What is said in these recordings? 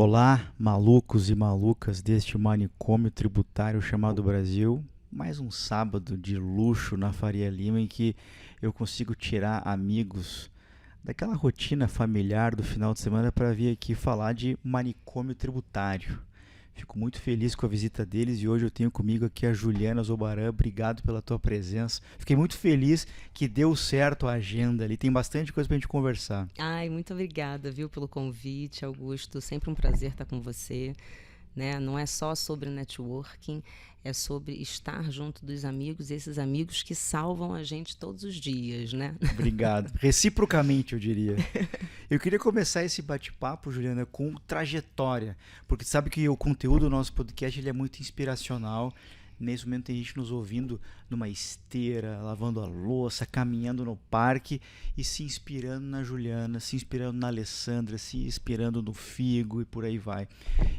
Olá, malucos e malucas deste manicômio tributário chamado Brasil. Mais um sábado de luxo na Faria Lima em que eu consigo tirar amigos daquela rotina familiar do final de semana para vir aqui falar de manicômio tributário. Fico muito feliz com a visita deles e hoje eu tenho comigo aqui a Juliana Zobaran. Obrigado pela tua presença. Fiquei muito feliz que deu certo a agenda ali. Tem bastante coisa pra gente conversar. Ai, muito obrigada, viu, pelo convite, Augusto. Sempre um prazer estar com você, né? Não é só sobre networking, é sobre estar junto dos amigos, esses amigos que salvam a gente todos os dias, né? Obrigado. Reciprocamente, eu diria. Eu queria começar esse bate-papo, Juliana, com trajetória, porque sabe que o conteúdo do nosso podcast ele é muito inspiracional. Nesse momento tem gente nos ouvindo numa esteira, lavando a louça, caminhando no parque e se inspirando na Juliana, se inspirando na Alessandra, se inspirando no Figo e por aí vai.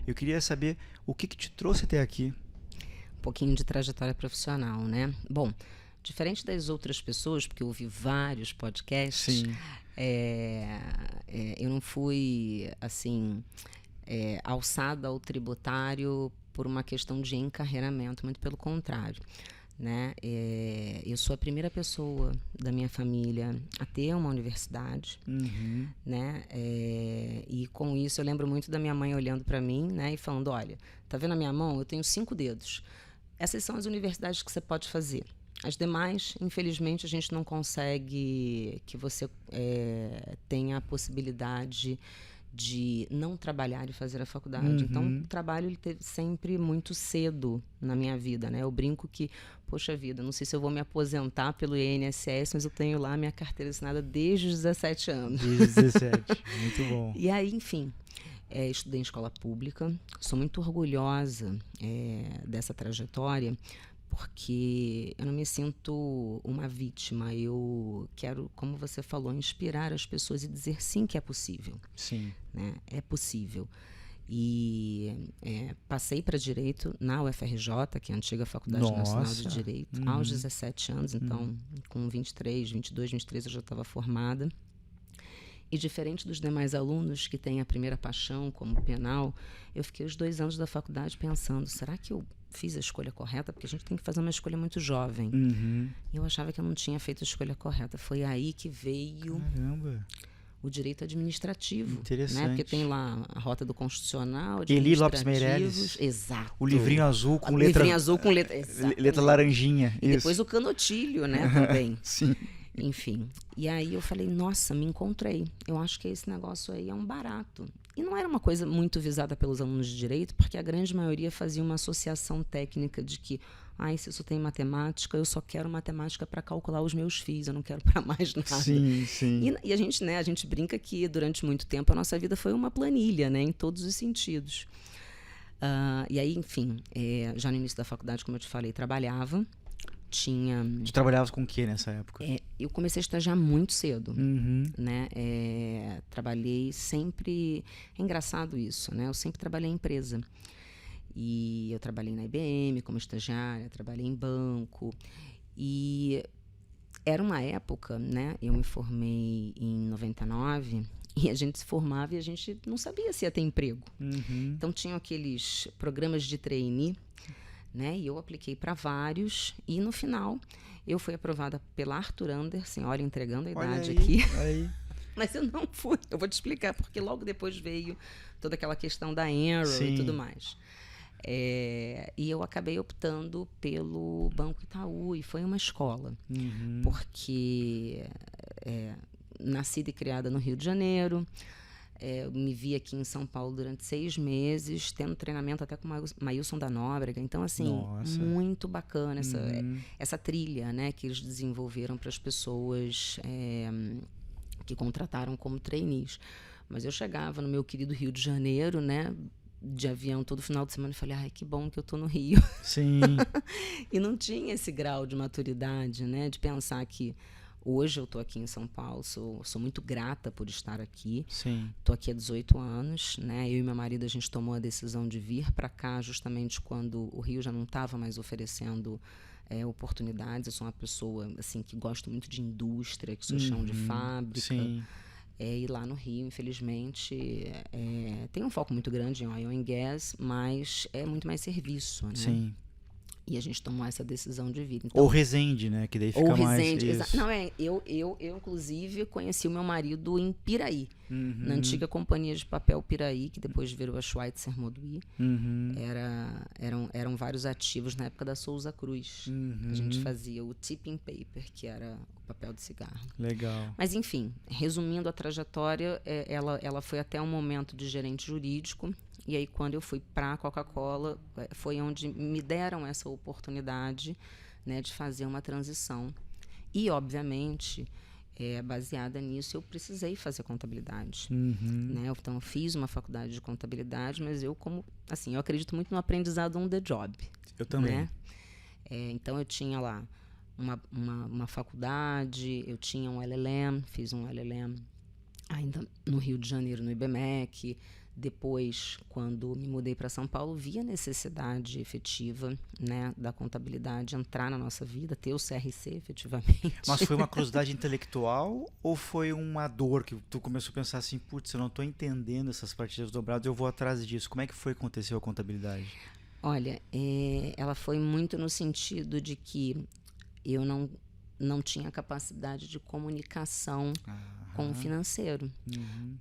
Eu queria saber o que te trouxe até aqui. Um pouquinho de trajetória profissional, né? Bom, diferente das outras pessoas, porque eu ouvi vários podcasts, eu não fui, assim, alçada ao tributário por uma questão de encarreiramento, muito pelo contrário, né? Eu sou a primeira pessoa da minha família a ter uma universidade, né? E com isso eu lembro muito da minha mãe olhando para mim, né, e falando: olha, tá vendo a minha mão? Eu tenho 5 dedos. Essas são as universidades que você pode fazer. As demais, infelizmente, a gente não consegue que você tenha a possibilidade de não trabalhar e fazer a faculdade. Então, o trabalho ele teve sempre muito cedo na minha vida, né? Eu brinco que, poxa vida, não sei se eu vou me aposentar pelo INSS, mas eu tenho lá minha carteira assinada desde os 17 anos. Desde os 17, muito bom. E aí, enfim, estudei em escola pública, sou muito orgulhosa dessa trajetória, porque eu não me sinto uma vítima. Eu quero, como você falou, inspirar as pessoas e dizer sim que é possível. Sim. Né? É possível. E passei para Direito na UFRJ, que é a antiga Faculdade Nacional de Direito, aos 17 anos. Então, com 23, 22, 23 eu já estava formada. E diferente dos demais alunos que têm a primeira paixão como penal, eu fiquei os 2 anos da faculdade pensando, será que eu fiz a escolha correta? Porque a gente tem que fazer uma escolha muito jovem. E eu achava que eu não tinha feito a escolha correta. Foi aí que veio o direito administrativo. Interessante. Né? Porque tem lá a rota do constitucional, Eli Lopes Meirelles. Exato. O livrinho azul com letra... livrinho azul com letra... letra laranjinha. E depois o canotilho, né, também. Sim. Enfim, e aí eu falei, nossa, me encontrei. Eu acho que esse negócio aí é um barato. E não era uma coisa muito visada pelos alunos de direito, porque a grande maioria fazia uma associação técnica de que, se eu só tenho matemática, eu só quero matemática para calcular os meus FIIs, eu não quero para mais nada. Sim, sim. E a gente brinca que durante muito tempo a nossa vida foi uma planilha, né, em todos os sentidos. E aí, enfim, já no início da faculdade, como eu te falei, trabalhava. Tu trabalhavas com o que nessa época? Eu comecei a estagiar muito cedo, né? Trabalhei sempre... É engraçado isso, né? Eu sempre trabalhei em empresa. E eu trabalhei na IBM como estagiária, trabalhei em banco. E era uma época, né? Eu me formei em 99 e a gente se formava e a gente não sabia se ia ter emprego. Então, tinham aqueles programas de trainee, né? E eu apliquei para vários e no final eu fui aprovada pela Arthur Andersen, olha, entregando a idade aqui. Aí. Mas eu não fui, eu vou te explicar, porque logo depois veio toda aquela questão da Enroll e tudo mais. E eu acabei optando pelo Banco Itaú e foi uma escola, porque nascida e criada no Rio de Janeiro, eu me vi aqui em São Paulo durante 6 meses, tendo treinamento até com o Maílson da Nóbrega. Então, assim, muito bacana essa trilha, né, que eles desenvolveram para as pessoas que contrataram como trainees. Mas eu chegava no meu querido Rio de Janeiro, né, de avião todo final de semana e falei, que bom que eu tô no Rio. Sim. E não tinha esse grau de maturidade, né, de pensar que hoje eu estou aqui em São Paulo, sou muito grata por estar aqui. Estou aqui há 18 anos, né? Eu e meu marido, a gente tomou a decisão de vir para cá justamente quando o Rio já não estava mais oferecendo oportunidades. Eu sou uma pessoa assim, que gosto muito de indústria, que sou chão de fábrica. E lá no Rio, infelizmente, tem um foco muito grande em oil and gas, mas é muito mais serviço, né? Sim. E a gente tomou essa decisão de vida. Ou Resende, né? Que daí fica ou mais... Resende. Isso. Não, eu, inclusive, conheci o meu marido em Piraí, na antiga companhia de papel Piraí, que depois virou a Schweitzer Moduí. Eram vários ativos na época da Souza Cruz. A gente fazia o tipping paper, que era o papel de cigarro. Legal. Mas, enfim, resumindo a trajetória, ela foi até um momento de gerente jurídico. E aí, quando eu fui para a Coca-Cola, foi onde me deram essa oportunidade, né, de fazer uma transição. E, obviamente, baseada nisso, eu precisei fazer contabilidade. Né? Então, eu fiz uma faculdade de contabilidade, mas eu acredito muito no aprendizado on the job. Eu também. Né? Então, eu tinha lá uma faculdade, eu tinha um LLM, fiz um LLM ainda no Rio de Janeiro, no IBMEC. Depois, quando me mudei para São Paulo, vi a necessidade efetiva, né, da contabilidade entrar na nossa vida, ter o CRC efetivamente. Mas foi uma curiosidade intelectual ou foi uma dor que tu começou a pensar assim, putz, eu não estou entendendo essas partidas dobradas, eu vou atrás disso. Como é que foi que aconteceu a contabilidade? Olha, ela foi muito no sentido de que eu não tinha capacidade de comunicação com o financeiro.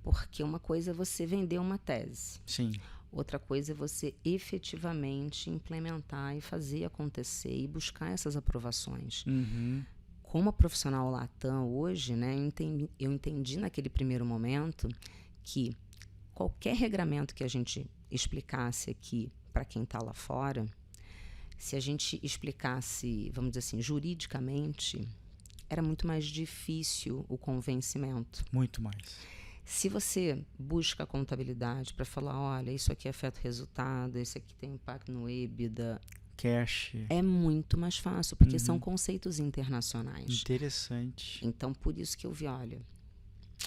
Porque uma coisa é você vender uma tese. Sim. Outra coisa é você efetivamente implementar e fazer acontecer e buscar essas aprovações. Como a profissional Latam hoje, né, eu entendi naquele primeiro momento que qualquer regramento que a gente explicasse aqui para quem está lá fora, se a gente explicasse, vamos dizer assim, juridicamente, era muito mais difícil o convencimento. Muito mais. Se você busca a contabilidade para falar, olha, isso aqui afeta o resultado, isso aqui tem impacto no EBITDA, cash, é muito mais fácil, porque são conceitos internacionais. Interessante. Então, por isso que eu vi, olha,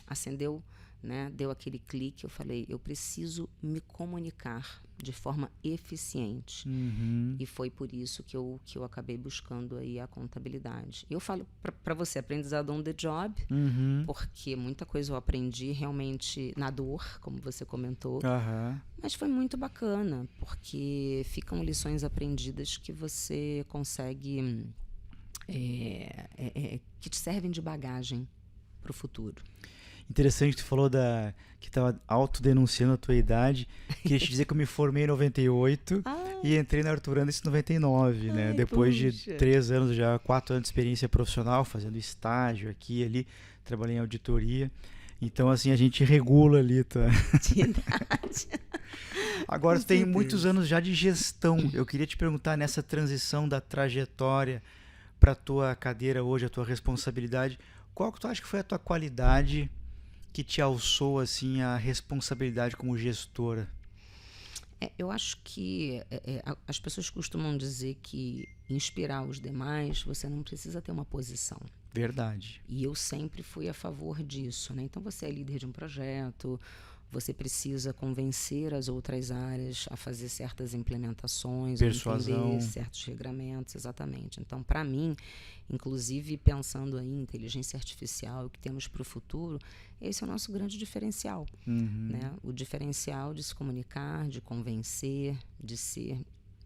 acendeu, né, deu aquele clique, eu falei, eu preciso me comunicar de forma eficiente. E foi por isso que eu acabei buscando aí a contabilidade. Eu falo para você, aprendizado on the job, porque muita coisa eu aprendi realmente na dor, como você comentou, mas foi muito bacana, porque ficam lições aprendidas que você consegue, que te servem de bagagem para o futuro. Interessante, tu falou que estava autodenunciando a tua idade. Queria te dizer que eu me formei em 98 e entrei na Arthur Andersen em 99, né? Depois de 3 anos, já 4 anos de experiência profissional, fazendo estágio aqui e ali, trabalhei em auditoria. Então, assim, a gente regula ali, tá? Agora, tu tem muitos anos já de gestão. Eu queria te perguntar, nessa transição da trajetória para a tua cadeira hoje, a tua responsabilidade, qual que tu acha que foi a tua qualidade que te alçou assim a responsabilidade como gestora? Eu acho que as pessoas costumam dizer que inspirar os demais, você não precisa ter uma posição. Verdade. E eu sempre fui a favor disso, né? Então você é líder de um projeto, você precisa convencer as outras áreas a fazer certas implementações, persuasão, entender certos regramentos, exatamente. Então, para mim, inclusive pensando em inteligência artificial, o que temos para o futuro, esse é o nosso grande diferencial. Né? O diferencial de se comunicar, de convencer, de ser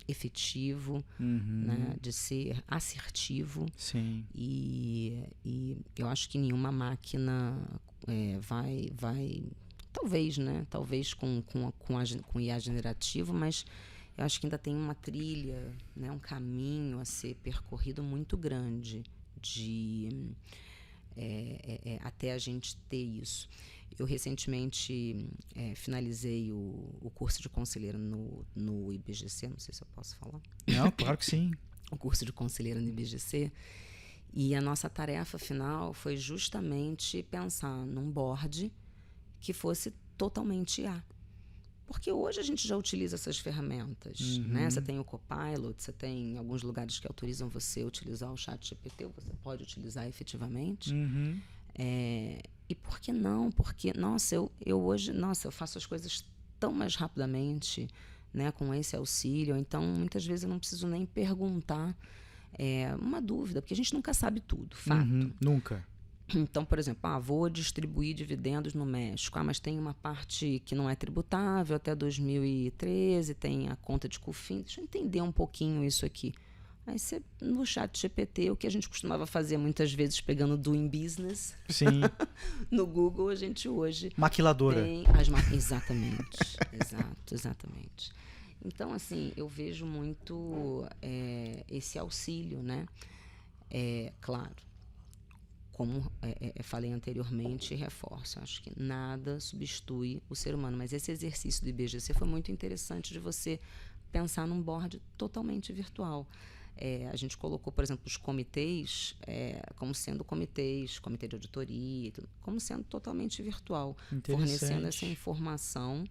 efetivo, né? De ser assertivo. Sim. E eu acho que nenhuma máquina vai talvez, né? Talvez com IA generativo, mas eu acho que ainda tem uma trilha, né? Um caminho a ser percorrido muito grande até a gente ter isso. Eu recentemente finalizei o curso de conselheira no IBGC, não sei se eu posso falar. Não, claro que sim. O curso de conselheira no IBGC. E a nossa tarefa final foi justamente pensar num board que fosse totalmente IA. Porque hoje a gente já utiliza essas ferramentas, né? Você tem o Copilot, você tem alguns lugares que autorizam você a utilizar o ChatGPT, você pode utilizar efetivamente. E por que não? Porque, nossa, eu hoje, eu faço as coisas tão mais rapidamente, né, com esse auxílio. Então, muitas vezes eu não preciso nem perguntar uma dúvida, porque a gente nunca sabe tudo, fato. Nunca. Então, por exemplo, vou distribuir dividendos no México. Mas tem uma parte que não é tributável até 2013, tem a conta de COFINS. Deixa eu entender um pouquinho isso aqui. Aí você, no chat GPT, o que a gente costumava fazer muitas vezes pegando Doing Business, Sim. no Google, a gente hoje Maquiladora. tem exatamente, exatamente. Então, assim, eu vejo muito esse auxílio, né? Claro, como falei anteriormente e reforço, acho que nada substitui o ser humano, mas esse exercício do IBGC foi muito interessante de você pensar num board totalmente virtual. A gente colocou, por exemplo, os comitês como sendo comitê de auditoria, como sendo totalmente virtual, fornecendo essa informação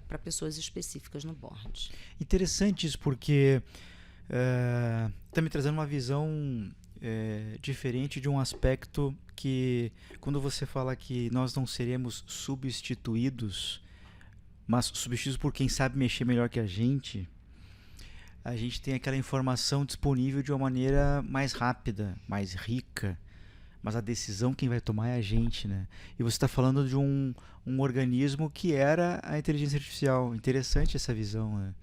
para pessoas específicas no board. Interessante isso, porque está me trazendo uma visão diferente de um aspecto que, quando você fala que nós não seremos substituídos, mas substituídos por quem sabe mexer melhor que a gente tem aquela informação disponível de uma maneira mais rápida, mais rica, mas a decisão quem vai tomar é a gente, né? E você está falando de um organismo que era a inteligência artificial. Interessante essa visão, né?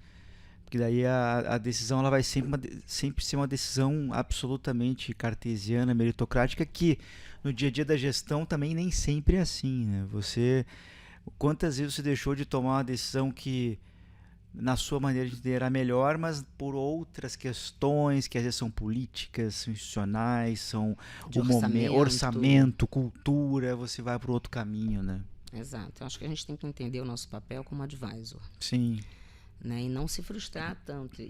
Porque daí a decisão ela vai sempre ser uma decisão absolutamente cartesiana, meritocrática, que no dia a dia da gestão também nem sempre é assim, né? Quantas vezes você deixou de tomar uma decisão que na sua maneira de entender era melhor, mas por outras questões que às vezes são políticas, são institucionais, são orçamento, cultura, você vai para outro caminho, né? Exato. Eu acho que a gente tem que entender o nosso papel como advisor. Sim. Né? E não se frustrar tanto.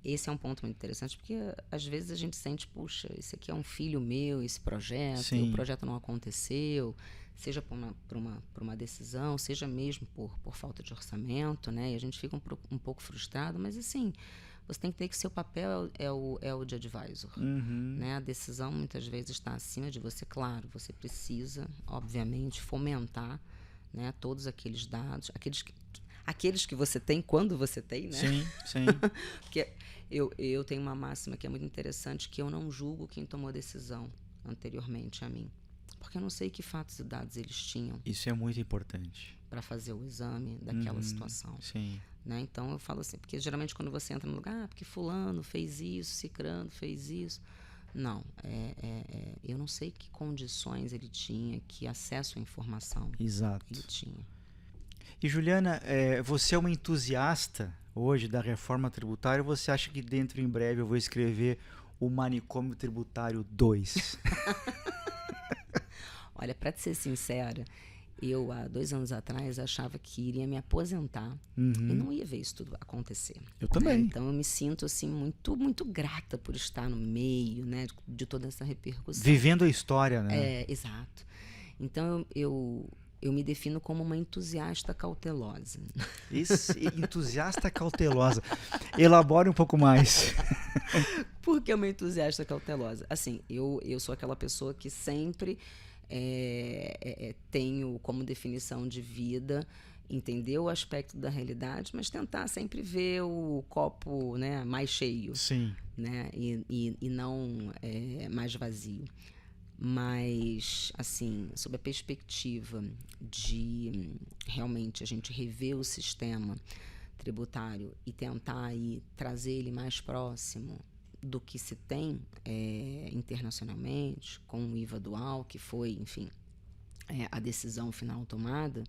Esse é um ponto muito interessante, porque às vezes a gente sente, puxa, esse aqui é um filho meu, esse projeto, o projeto não aconteceu, seja por uma decisão, seja mesmo por falta de orçamento, né? E a gente fica um pouco frustrado, mas assim, você tem que ter que seu papel é o de advisor. Né? A decisão muitas vezes está acima de você. Claro, você precisa, obviamente, fomentar, né, todos aqueles dados, aqueles que você tem quando você tem, né? Sim, sim. Porque eu tenho uma máxima que é muito interessante, que eu não julgo quem tomou a decisão anteriormente a mim. Porque eu não sei que fatos e dados eles tinham. Isso é muito importante. Para fazer o exame daquela situação. Sim. Né? Então eu falo assim, porque geralmente quando você entra no lugar, porque fulano fez isso, cicrano fez isso. Não, eu não sei que condições ele tinha, que acesso à informação ele tinha. E Juliana, você é uma entusiasta hoje da reforma tributária ou você acha que dentro em breve eu vou escrever o Manicômio Tributário 2? Olha, para ser sincera, eu há 2 anos atrás achava que iria me aposentar e não ia ver isso tudo acontecer. Eu também. Então eu me sinto assim muito, muito grata por estar no meio, né, de toda essa repercussão. Vivendo a história, né? Exato. Então eu me defino como uma entusiasta cautelosa. Entusiasta cautelosa. Elabore um pouco mais. Por que uma entusiasta cautelosa? Assim, eu sou aquela pessoa que sempre tenho como definição de vida entender o aspecto da realidade, mas tentar sempre ver o copo, né, mais cheio. Sim. Né, e não mais vazio. Mas, assim, sob a perspectiva de realmente a gente rever o sistema tributário e tentar aí trazer ele mais próximo do que se tem internacionalmente, com o IVA dual, que foi, enfim, a decisão final tomada,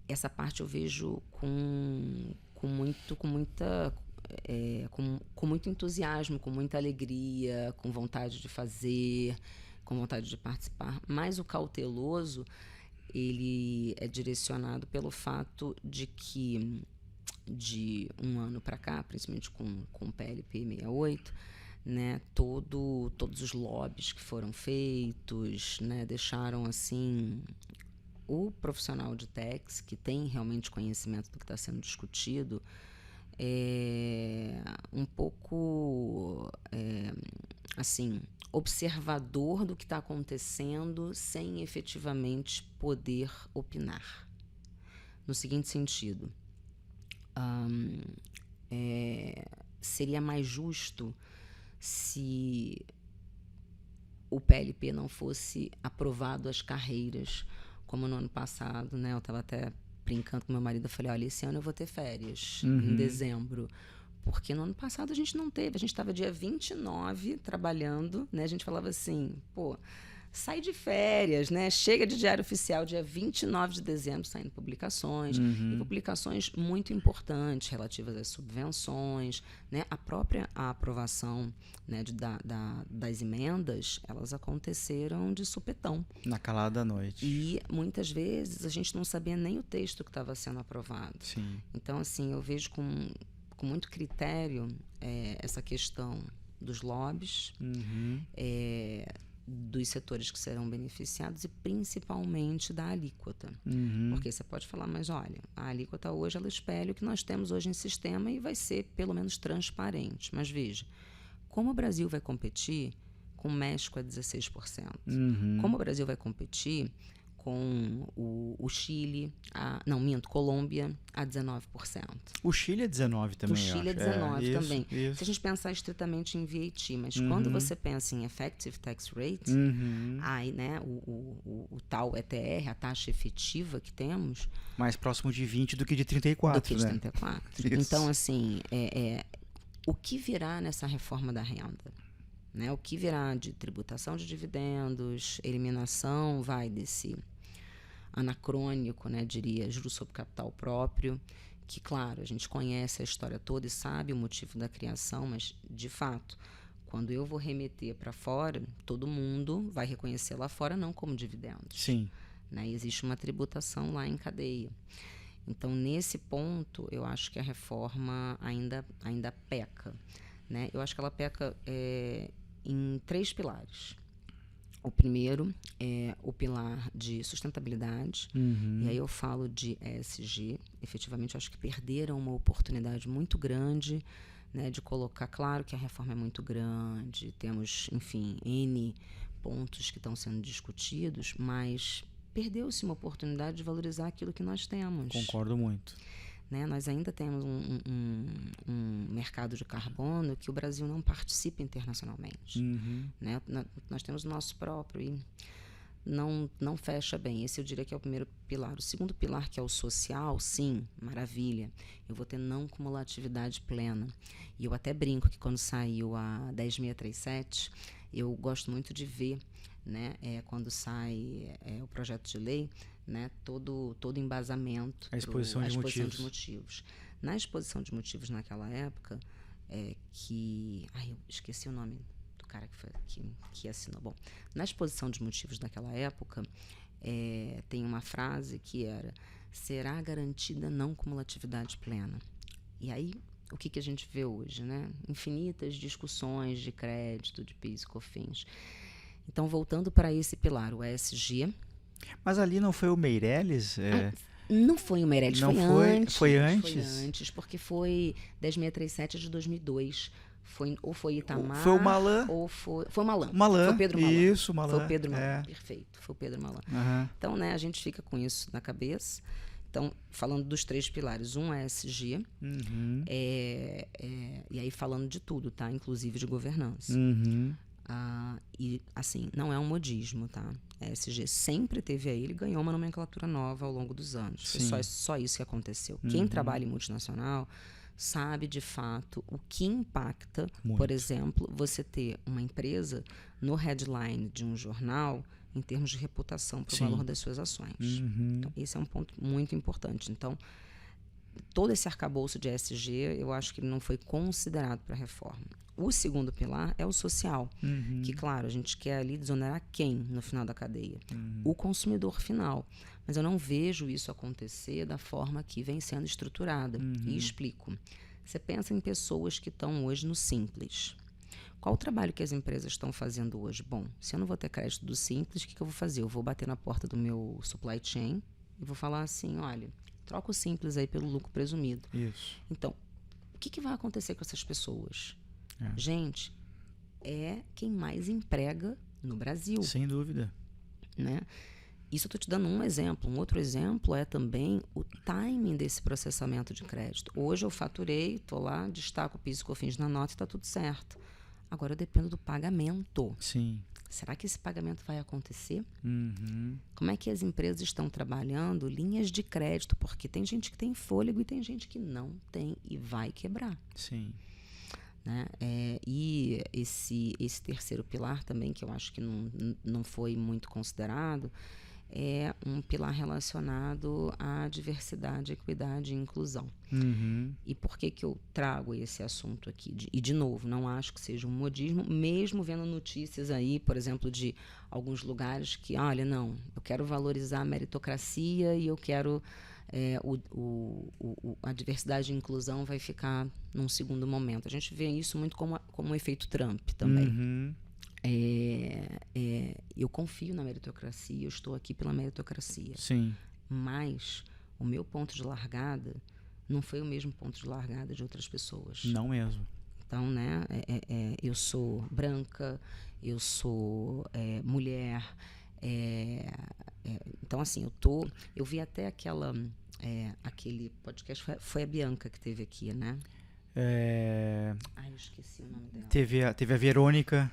essa parte eu vejo com muito entusiasmo, com muita alegria, com vontade de fazer, com vontade de participar. Mas o cauteloso, ele é direcionado pelo fato de que, de um ano para cá, principalmente com o PLP 68, né, todos os lobbies que foram feitos, né, deixaram assim o profissional de tax, que tem realmente conhecimento do que está sendo discutido, um pouco assim, observador do que está acontecendo sem efetivamente poder opinar. No seguinte sentido, seria mais justo se o PLP não fosse aprovado as carreiras, como no ano passado, né? Eu estava até brincando com meu marido, eu falei, olha, esse ano eu vou ter férias, em dezembro. Porque no ano passado a gente não teve, a gente estava dia 29 trabalhando, né? A gente falava assim, pô, sai de férias, né? Chega de diário oficial, dia 29 de dezembro, saindo publicações, e publicações muito importantes relativas às subvenções, né? A própria aprovação, né, das emendas, elas aconteceram de supetão. Na calada da noite. E muitas vezes a gente não sabia nem o texto que estava sendo aprovado. Sim. Então, assim, eu vejo com muito critério essa questão dos lobbies, dos setores que serão beneficiados e principalmente da alíquota. Porque você pode falar, mas olha, a alíquota hoje ela espelha o que nós temos hoje em sistema e vai ser pelo menos transparente. Mas veja, como o Brasil vai competir com o México a 16%? Como o Brasil vai competir com o Chile, Colômbia a 19%. O Chile é 19 também, o Chile é 19 também. Isso. Se a gente pensar estritamente em VAT, mas quando você pensa em Effective Tax Rate, aí, né, o tal ETR, a taxa efetiva que temos... Mais próximo de 20 do que de 34, do que de né? 34. Então, assim, o que virá nessa reforma da renda? Né? O que virá de tributação de dividendos, eliminação desse anacrônico, né, diria, juros sobre capital próprio, que, claro, a gente conhece a história toda e sabe o motivo da criação, mas, de fato, quando eu vou remeter para fora, todo mundo vai reconhecer lá fora não como dividendos. Sim. Né? Existe uma tributação lá em cadeia. Então, nesse ponto, eu acho que a reforma ainda peca. Né? Eu acho que ela peca em 3 pilares. O primeiro é o pilar de sustentabilidade, e aí eu falo de ESG. Efetivamente, eu acho que perderam uma oportunidade muito grande, né, de colocar, claro que a reforma é muito grande, temos, enfim, N pontos que estão sendo discutidos, mas perdeu-se uma oportunidade de valorizar aquilo que nós temos. Concordo muito. Né? Nós ainda temos um mercado de carbono que o Brasil não participa internacionalmente. Né? Nós temos o nosso próprio e não fecha bem. Esse eu diria que é o primeiro pilar. O segundo pilar, que é o social, sim, maravilha. Eu vou ter não cumulatividade plena. E eu até brinco que quando saiu a 10.637, eu gosto muito de ver, né, quando sai o projeto de lei, né, todo embasamento, a exposição de motivos. Na exposição de motivos naquela época, eu esqueci o nome do cara que assinou. Bom, na exposição de motivos daquela época, tem uma frase que era: será garantida não cumulatividade plena. E aí, o que a gente vê hoje, né? Infinitas discussões de crédito, de PIS e COFINS. Então, voltando para esse pilar, o ESG. Mas ali não foi o Meirelles? Não foi o Meirelles, não antes. Foi antes? Foi antes, porque foi 10.637 de 2002. Ou foi Itamar. Foi o Malan. Ou foi o Malan. Malan. Foi o Pedro Malan. Isso, Malan. Foi o Pedro Malan. Perfeito. Foi o Pedro Malan. Então, né, a gente fica com isso na cabeça. Então, falando dos 3 pilares, um é ESG, e aí falando de tudo, tá? Inclusive de governança. E, assim, não é um modismo, tá? A ESG sempre teve aí, ele ganhou uma nomenclatura nova ao longo dos anos. Foi só isso que aconteceu. Quem trabalha em multinacional sabe, de fato, o que impacta, por exemplo, você ter uma empresa no headline de um jornal em termos de reputação para o valor das suas ações. Então, esse é um ponto muito importante. Então, todo esse arcabouço de ESG, eu acho que ele não foi considerado para a reforma. O segundo pilar é o social, que, claro, a gente quer ali desonerar quem no final da cadeia? O consumidor final. Mas eu não vejo isso acontecer da forma que vem sendo estruturada. E explico. Você pensa em pessoas que estão hoje no Simples. Qual o trabalho que as empresas estão fazendo hoje? Bom, se eu não vou ter crédito do Simples, o que eu vou fazer? Eu vou bater na porta do meu supply chain e vou falar assim, olha, troca o Simples aí pelo lucro presumido. Isso. Então, o que vai acontecer com essas pessoas? Gente, é quem mais emprega no Brasil. Sem dúvida. Né? Isso eu estou te dando um exemplo. Um outro exemplo é também o timing desse processamento de crédito. Hoje eu faturei, estou lá, destaco o PIS e COFINS na nota e está tudo certo. Agora eu dependo do pagamento. Sim. Será que esse pagamento vai acontecer? Uhum. Como é que as empresas estão trabalhando linhas de crédito? Porque tem gente que tem fôlego e tem gente que não tem e vai quebrar. Sim. Né? E esse terceiro pilar também, que eu acho que não foi muito considerado, é um pilar relacionado à diversidade, equidade e inclusão. Uhum. E por que eu trago esse assunto aqui? E, de novo, não acho que seja um modismo, mesmo vendo notícias aí, por exemplo, de alguns lugares que, olha, não, eu quero valorizar a meritocracia e eu quero... a diversidade e inclusão vai ficar num segundo momento. A gente vê isso muito como um efeito Trump também. Uhum. Eu confio na meritocracia, eu estou aqui pela meritocracia. Sim. Mas o meu ponto de largada não foi o mesmo ponto de largada de outras pessoas. Não mesmo. Então, né, eu sou branca, eu sou mulher. Então, assim, eu vi até aquele podcast, foi a Bianca que teve aqui, né? Eu esqueci o nome dela. Teve a Verônica.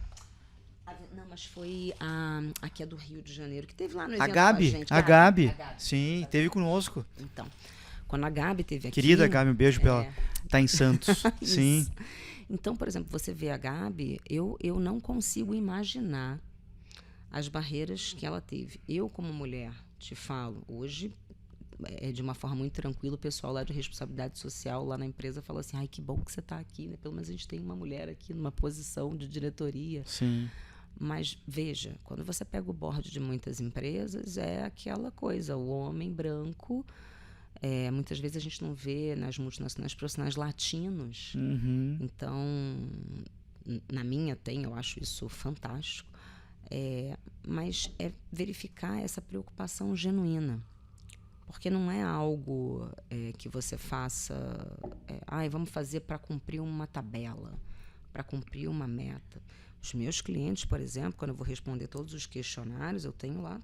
Não, mas foi a que é do Rio de Janeiro, que teve lá no evento A Gabi. com a gente. A Gabi. Sim, teve conosco. Então, quando a Gabi teve aqui... Querida Gabi, um beijo pra ela. Tá em Santos. Sim. Então, por exemplo, você vê a Gabi, eu não consigo imaginar as barreiras que ela teve. Eu, como mulher, te falo, hoje, de uma forma muito tranquila, o pessoal lá de responsabilidade social, lá na empresa, fala assim, ai, que bom que você está aqui, né? Pelo menos a gente tem uma mulher aqui numa posição de diretoria. Sim. Mas, veja, quando você pega o board de muitas empresas, é aquela coisa, o homem branco... muitas vezes a gente não vê nas multinacionais profissionais latinos. Uhum. Então, na minha eu acho isso fantástico. Mas é verificar essa preocupação genuína. Porque não é algo que você faça... vamos fazer para cumprir uma tabela, para cumprir uma meta. Os meus clientes, por exemplo, quando eu vou responder todos os questionários, eu tenho lá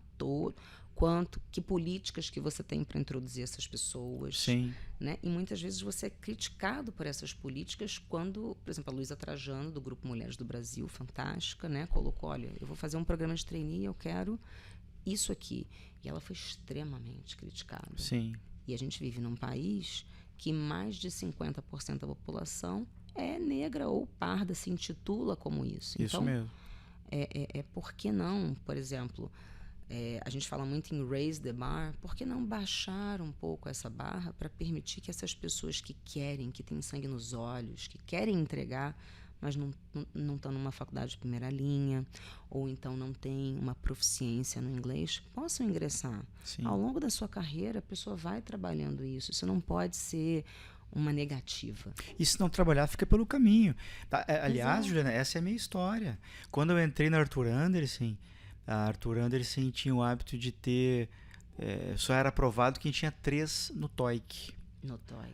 que políticas que você tem para introduzir essas pessoas. Sim. Né? E muitas vezes você é criticado por essas políticas quando, por exemplo, a Luísa Trajano, do Grupo Mulheres do Brasil, fantástica, né? Colocou, olha, eu vou fazer um programa de trainee e eu quero isso aqui. E ela foi extremamente criticada. Sim. E a gente vive num país que mais de 50% da população é negra ou parda, se intitula como isso. Isso então, mesmo. Por que não, por exemplo, a gente fala muito em raise the bar, por que não baixar um pouco essa barra para permitir que essas pessoas que querem, que têm sangue nos olhos, que querem entregar, mas não estão numa faculdade de primeira linha, ou então não têm uma proficiência no inglês, possam ingressar. Sim. Ao longo da sua carreira, a pessoa vai trabalhando isso. Isso não pode ser uma negativa. E se não trabalhar, fica pelo caminho. Aliás, Exato. Juliana, essa é a minha história. Quando eu entrei na Arthur Andersen, a Arthur Andersen tinha o hábito de ter... só era aprovado quem tinha 3 no TOEIC. No TOEIC,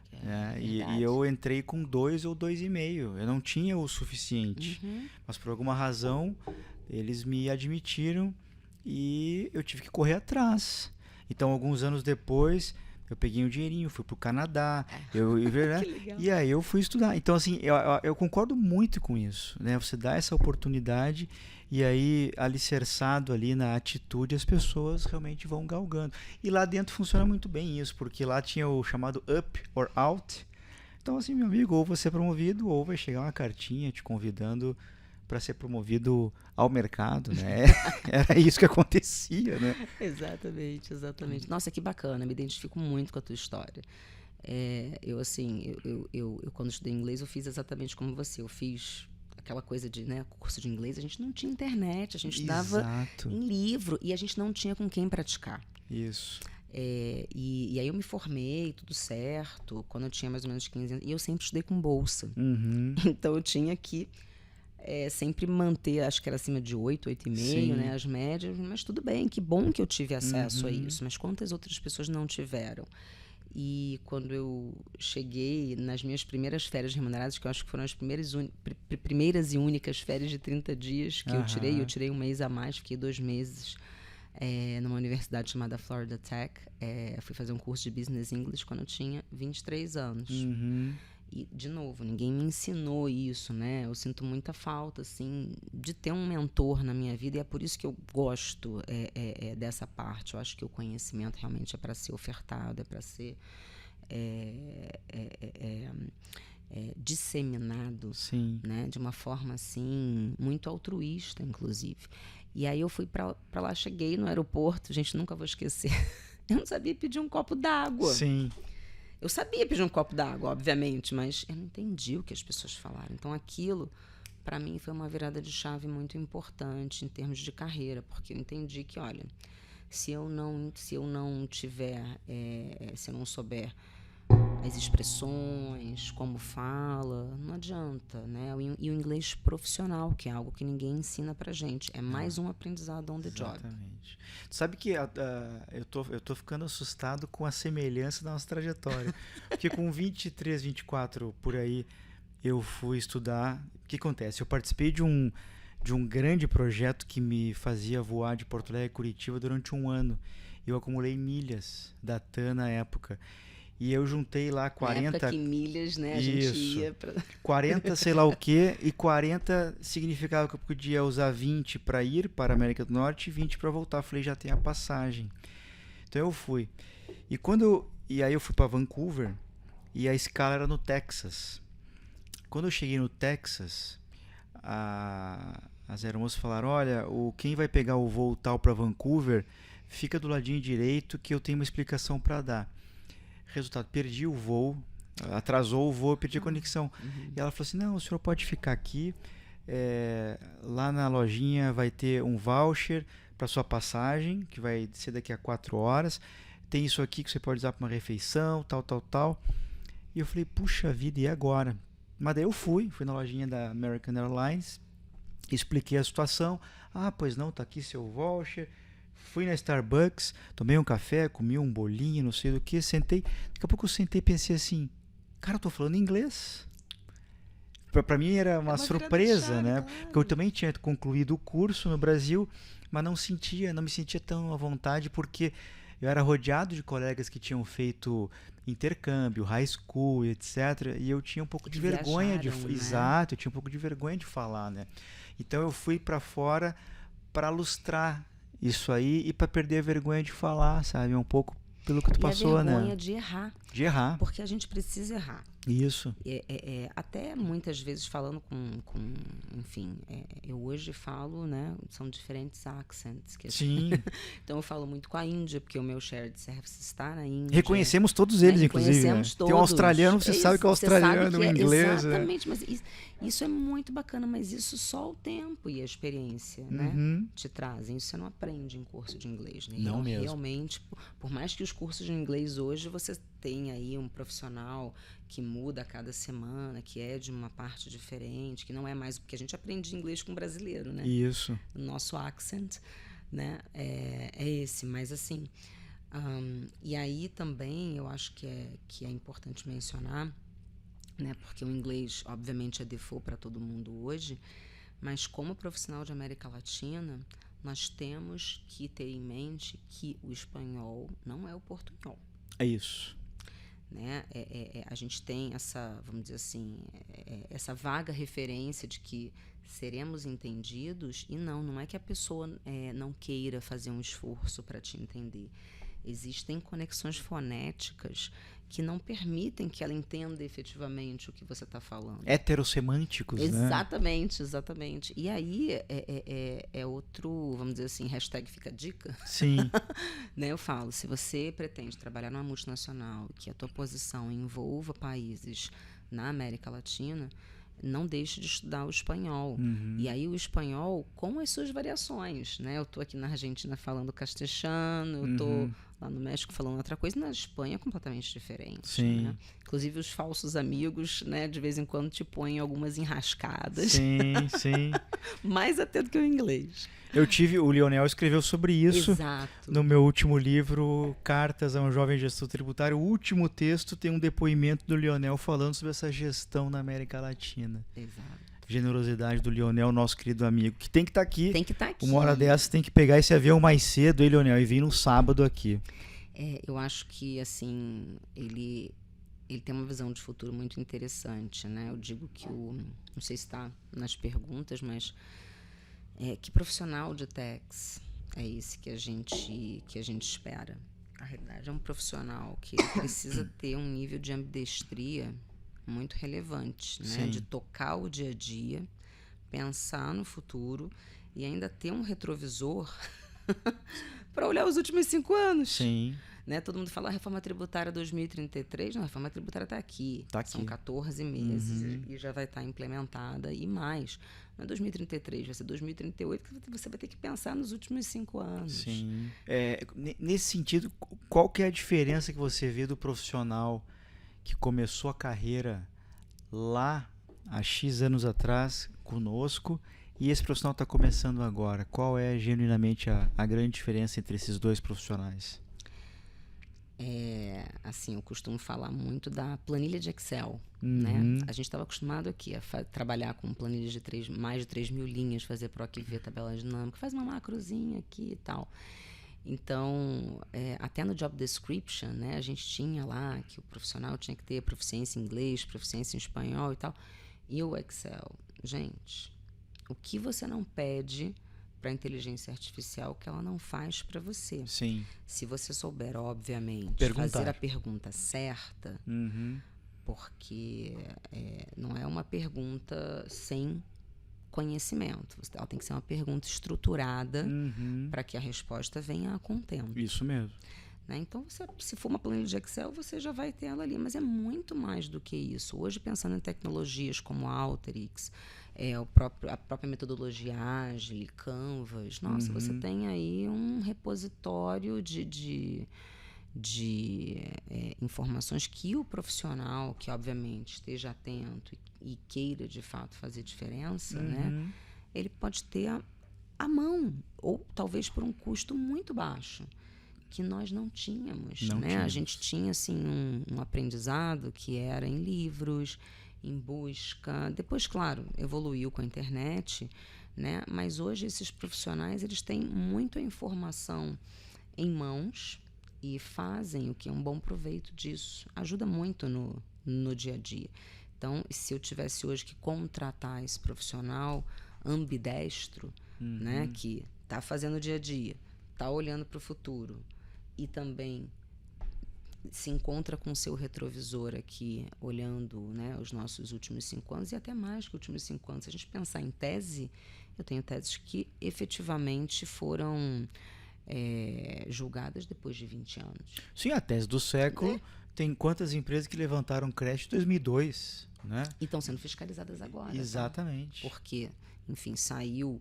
e eu entrei com 2 ou 2,5. Eu não tinha o suficiente. Uhum. Mas por alguma razão, eles me admitiram e eu tive que correr atrás. Então, alguns anos depois... Eu peguei um dinheirinho, fui pro Canadá, Que legal. E aí eu fui estudar. Então, assim, eu concordo muito com isso, né? Você dá essa oportunidade e aí, alicerçado ali na atitude, as pessoas realmente vão galgando. E lá dentro funciona muito bem isso, porque lá tinha o chamado up or out. Então, assim, meu amigo, ou você é promovido, ou vai chegar uma cartinha te convidando para ser promovido ao mercado, né? Era isso que acontecia, né? Exatamente. Nossa, que bacana, me identifico muito com a tua história. Eu quando estudei inglês, eu fiz exatamente como você. Eu fiz aquela coisa de, né, curso de inglês, a gente não tinha internet, a gente estudava em livro e a gente não tinha com quem praticar. Isso. E aí eu me formei, tudo certo, quando eu tinha mais ou menos 15 anos, e eu sempre estudei com bolsa. Uhum. Então eu tinha que sempre manter, acho que era acima de 8, 8,5, né, as médias, mas tudo bem, que bom que eu tive acesso a isso, mas quantas outras pessoas não tiveram? E quando eu cheguei nas minhas primeiras férias remuneradas, que eu acho que foram as primeiras e únicas férias de 30 dias que eu tirei um mês a mais, fiquei 2 meses numa universidade chamada Florida Tech, fui fazer um curso de Business English quando eu tinha 23 anos. Uhum. E, de novo, ninguém me ensinou isso, né? Eu sinto muita falta, assim, de ter um mentor na minha vida, e é por isso que eu gosto dessa parte. Eu acho que o conhecimento realmente é para ser ofertado, é para ser disseminado, Sim. né? De uma forma, assim, muito altruísta, inclusive. E aí eu fui para lá, cheguei no aeroporto, gente, nunca vou esquecer. Eu não sabia pedir um copo d'água. Sim. Eu sabia pedir um copo d'água, obviamente, mas eu não entendi o que as pessoas falaram. Então, aquilo, para mim, foi uma virada de chave muito importante em termos de carreira, porque eu entendi que, olha, se eu não tiver, se eu não souber as expressões, como fala, não adianta, né? E o inglês profissional, que é algo que ninguém ensina pra gente. É mais um aprendizado on the job. Exatamente. Tu sabe que eu tô ficando assustado com a semelhança da nossa trajetória. Porque com 23, 24 por aí, eu fui estudar. O que acontece? Eu participei de um grande projeto que me fazia voar de Porto Alegre a Curitiba durante um ano. Eu acumulei milhas da TAM na época. E eu juntei lá 40... Na época que milhas, né? A Isso. gente ia pra... 40 sei lá o quê, e 40 significava que eu podia usar 20 para ir para a América do Norte e 20 para voltar. Eu falei, já tem a passagem. Então eu fui. E aí eu fui para Vancouver e a escala era no Texas. Quando eu cheguei no Texas, as aeromoças falaram, olha, quem vai pegar o voo tal para Vancouver, fica do ladinho direito que eu tenho uma explicação para dar. Resultado, perdi o voo, atrasou o voo, eu perdi a conexão. Uhum. E ela falou assim, não, o senhor pode ficar aqui, lá na lojinha vai ter um voucher para sua passagem, que vai ser daqui a 4 horas, tem isso aqui que você pode usar para uma refeição, tal, tal, tal. E eu falei, puxa vida, e agora? Mas daí eu fui na lojinha da American Airlines, expliquei a situação, pois não, tá aqui seu voucher. Fui na Starbucks, tomei um café, comi um bolinho, não sei do que, sentei. Daqui a pouco eu sentei e pensei assim, cara, eu tô falando inglês. Pra mim era uma surpresa, né? Claro. Porque eu também tinha concluído o curso no Brasil, mas não me sentia tão à vontade, porque eu era rodeado de colegas que tinham feito intercâmbio, high school, etc. E eu tinha um pouco de vergonha de... Né? Exato, eu tinha um pouco de vergonha de falar, né? Então eu fui pra fora para lustrar isso aí e para perder a vergonha de falar, sabe? Um pouco pelo que tu passou, né? A vergonha de errar. De errar. Porque a gente precisa errar. Isso. Até muitas vezes falando enfim, eu hoje falo, né? São diferentes accents. Sim. Então eu falo muito com a Índia, porque o meu shared service está na Índia. Reconhecemos todos eles, inclusive. Todos. Tem um australiano, você sabe que é australiano, o inglês. Exatamente, mas isso é muito bacana, mas isso só o tempo e a experiência, né? Te trazem. Isso você não aprende em curso de inglês, né? Não mesmo. Realmente, por mais que os cursos de inglês hoje você tem aí um profissional que muda a cada semana, que é de uma parte diferente, que não é mais... Porque a gente aprende inglês com brasileiro, né? Isso. O nosso accent, né? É esse, mas assim... e aí também eu acho que é importante mencionar, né? Porque o inglês, obviamente, é default para todo mundo hoje, mas como profissional de América Latina, nós temos que ter em mente que o espanhol não é o portunhol. É isso. Né? A gente tem essa, vamos dizer assim, essa vaga referência de que seremos entendidos, e não é que a pessoa não queira fazer um esforço para te entender. Existem conexões fonéticas que não permitem que ela entenda efetivamente o que você está falando. Heterossemânticos, exatamente, né? Exatamente. E aí é outro, vamos dizer assim, hashtag fica a dica. Sim. Né, eu falo, se você pretende trabalhar numa multinacional, que a tua posição envolva países na América Latina, não deixe de estudar o espanhol. E aí o espanhol com as suas variações, né? Eu estou aqui na Argentina falando castelhano, eu estou lá no México falando outra coisa, na Espanha é completamente diferente. Sim. Né? Inclusive os falsos amigos, né, de vez em quando te põem algumas enrascadas. Sim, sim. Mais até do que o inglês. O Lionel escreveu sobre isso. Exato. No meu último livro, Cartas a um Jovem Gestor Tributário. O último texto tem um depoimento do Lionel falando sobre essa gestão na América Latina. Exato. Generosidade do Lionel, nosso querido amigo, que tem que estar aqui. Tem que estar aqui. Uma hora dessa tem que pegar esse avião mais cedo, hein, Lionel, e vir no sábado aqui. Eu acho que, assim, ele ele tem uma visão de futuro muito interessante, né? Eu digo que não sei se está nas perguntas, mas que profissional de techs é esse que a gente espera? A realidade é um profissional que ele precisa ter um nível de ambidestria muito relevante, né? Sim. De tocar o dia a dia, pensar no futuro e ainda ter um retrovisor para olhar os últimos 5 anos. Sim. Né? Todo mundo fala a reforma tributária 2033, não, a reforma tributária está aqui. São 14 meses e já vai estar implementada e mais. Não é 2033, vai ser 2038, que você vai ter que pensar nos últimos 5 anos. Sim. Nesse sentido, qual que é a diferença que você vê do profissional que começou a carreira lá há X anos atrás conosco e esse profissional está começando agora? Qual é genuinamente a grande diferença entre esses dois profissionais? Assim, eu costumo falar muito da planilha de Excel, Uhum. né? A gente estava acostumado aqui a trabalhar com planilhas de mais de 3.000 linhas, fazer PROC-V, tabela dinâmica, faz uma macrozinha aqui e tal. Então, até no job description, né, a gente tinha lá que o profissional tinha que ter proficiência em inglês, proficiência em espanhol e tal. E o Excel, gente, o que você não pede para a inteligência artificial que ela não faz para você? Sim. Se você souber, obviamente, Perguntar. fazer a pergunta certa, porque não é uma pergunta sem conhecimento. Ela tem que ser uma pergunta estruturada para que a resposta venha a contento. Isso mesmo. Né? Então, se for uma planilha de Excel, você já vai ter ela ali. Mas é muito mais do que isso. Hoje, pensando em tecnologias como a Alteryx, a própria metodologia Agile, Canvas, nossa, você tem aí um repositório de informações que o profissional, que obviamente esteja atento e queira de fato fazer diferença, né, ele pode ter à mão, ou talvez por um custo muito baixo, que nós não tínhamos. A gente tinha assim, um aprendizado que era em livros, em busca. Depois, claro, evoluiu com a internet, né, mas hoje esses profissionais eles têm muita informação em mãos e fazem o que é um bom proveito disso. Ajuda muito no dia a dia. Então, se eu tivesse hoje que contratar esse profissional ambidestro, né, que está fazendo o dia a dia, está olhando para o futuro e também se encontra com o seu retrovisor aqui, olhando, né, os nossos últimos 5 anos e até mais que os últimos 5 anos. Se a gente pensar em tese, eu tenho teses que efetivamente foram julgadas depois de 20 anos. Sim, a tese do século. Tem quantas empresas que levantaram crédito em 2002, né? E estão sendo fiscalizadas agora. Exatamente. Tá? Porque, enfim, saiu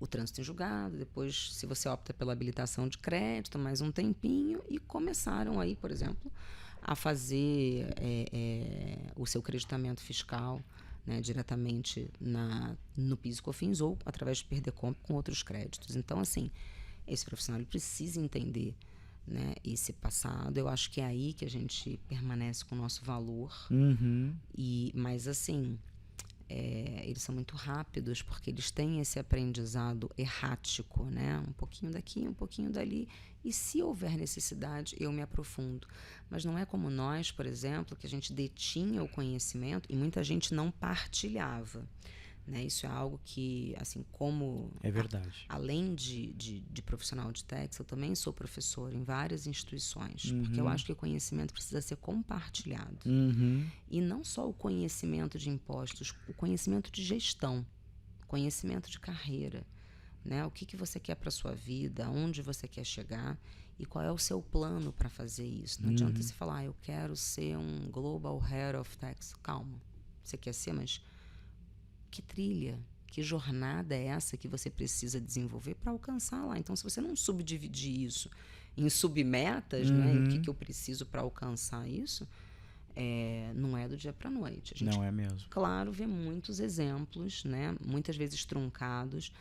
o trânsito em julgado, depois, se você opta pela habilitação de crédito, mais um tempinho, e começaram aí, por exemplo, a fazer o seu creditamento fiscal, né, diretamente no PIS e COFINS ou através de Perdeconp com outros créditos. Então, assim, esse profissional ele precisa entender, né, esse passado. Eu acho que é aí que a gente permanece com o nosso valor. Mas, assim, eles são muito rápidos porque eles têm esse aprendizado errático, né? Um pouquinho daqui, um pouquinho dali. E se houver necessidade, eu me aprofundo. Mas não é como nós, por exemplo, que a gente detinha o conhecimento e muita gente não partilhava. Né? Isso é algo que, assim, como... É verdade. Além de profissional de techs, eu também sou professora em várias instituições, porque eu acho que o conhecimento precisa ser compartilhado. E não só o conhecimento de impostos, o conhecimento de gestão, conhecimento de carreira. Né? O que você quer para a sua vida, aonde você quer chegar e qual é o seu plano para fazer isso. Não adianta você falar, eu quero ser um Global Head of Tax. Calma, você quer ser, mas... que trilha, que jornada é essa que você precisa desenvolver para alcançar lá? Então, se você não subdividir isso em submetas, né, o que eu preciso para alcançar isso, não é do dia para a noite. A gente, não é mesmo. Claro, vê muitos exemplos, né, muitas vezes truncados,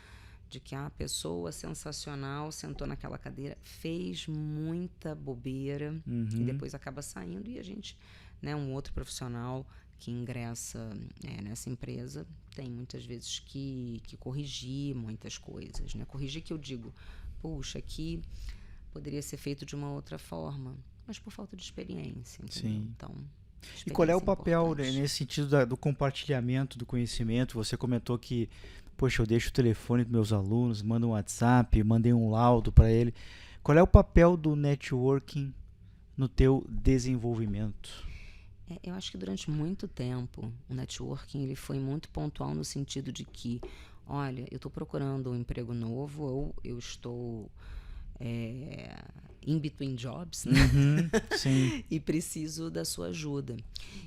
de que a pessoa sensacional sentou naquela cadeira, fez muita bobeira e depois acaba saindo e a gente, né, um outro profissional que ingressa nessa empresa tem muitas vezes que corrigir muitas coisas, né? Corrigir que eu digo, puxa, aqui poderia ser feito de uma outra forma. mas por falta de experiência, entendeu? Sim. Então, E qual é o experiência papel, né, importante. nesse sentido do compartilhamento do conhecimento? Você comentou que, poxa, eu deixo o telefone dos meus alunos, mando um WhatsApp, mandei um laudo para ele. Qual é o papel do networking no teu desenvolvimento? Eu acho que durante muito tempo o networking ele foi muito pontual no sentido de que, olha, eu estou procurando um emprego novo ou eu estou in between jobs, né? Uhum, sim. E preciso da sua ajuda.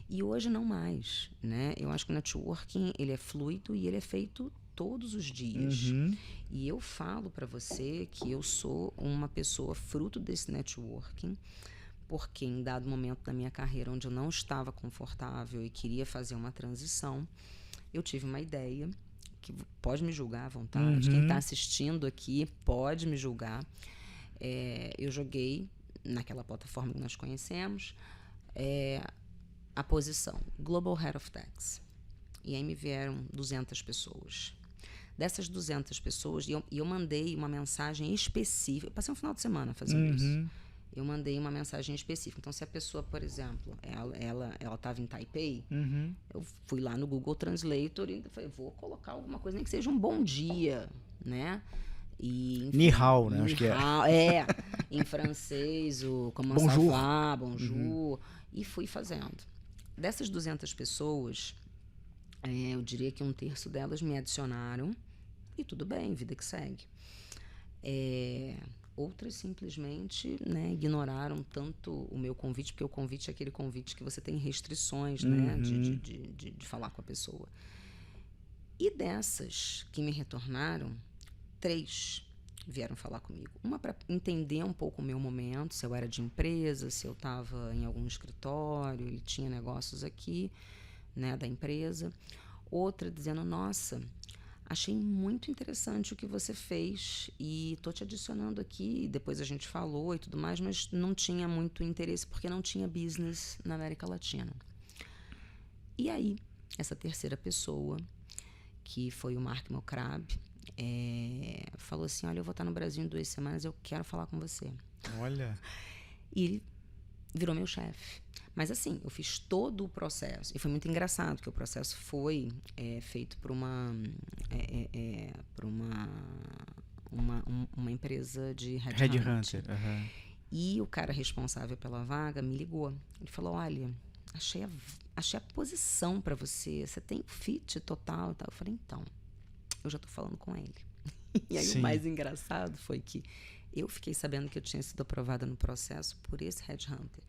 E hoje não mais, né? Eu acho que o networking ele é fluido e ele é feito todos os dias. Uhum. E eu falo para você que eu sou uma pessoa fruto desse networking, porque em dado momento da minha carreira onde eu não estava confortável e queria fazer uma transição, eu tive uma ideia, que pode me julgar à vontade, quem está assistindo aqui pode me julgar. Eu joguei naquela plataforma que nós conhecemos a posição Global Head of Tax. E aí me vieram 200 pessoas. Dessas 200 pessoas, e eu mandei uma mensagem específica. Eu passei um final de semana fazendo isso. Eu mandei uma mensagem específica. Então, se a pessoa, por exemplo, ela estava em Taipei, eu fui lá no Google Translator e falei, vou colocar alguma coisa, nem que seja um bom dia, né? E, enfim, Ni hao, né? Acho que é. em francês, o comment ça Bonjour. va, bonjour, e fui fazendo. Dessas 200 pessoas, eu diria que 1/3 delas me adicionaram, e tudo bem, vida que segue. Outras simplesmente, né, ignoraram tanto o meu convite, porque o convite é aquele convite que você tem restrições, né, de falar com a pessoa. E dessas que me retornaram, 3 vieram falar comigo. Uma para entender um pouco o meu momento, se eu era de empresa, se eu estava em algum escritório, ele tinha negócios aqui, né, da empresa. Outra dizendo, nossa, achei muito interessante o que você fez e tô te adicionando aqui, depois a gente falou e tudo mais, mas não tinha muito interesse porque não tinha business na América Latina. E aí, essa terceira pessoa, que foi o Mark Mokrab, falou assim, olha, eu vou estar no Brasil em 2 semanas, eu quero falar com você. Olha. E ele virou meu chefe. Mas assim, eu fiz todo o processo. E foi muito engraçado, porque o processo foi feito por uma empresa de headhunting. Uhum. E o cara responsável pela vaga me ligou. Ele falou, olha, achei a posição para você. Você tem fit total e tal. Eu falei, então, eu já tô falando com ele. E aí o mais engraçado foi que eu fiquei sabendo que eu tinha sido aprovada no processo por esse headhunter.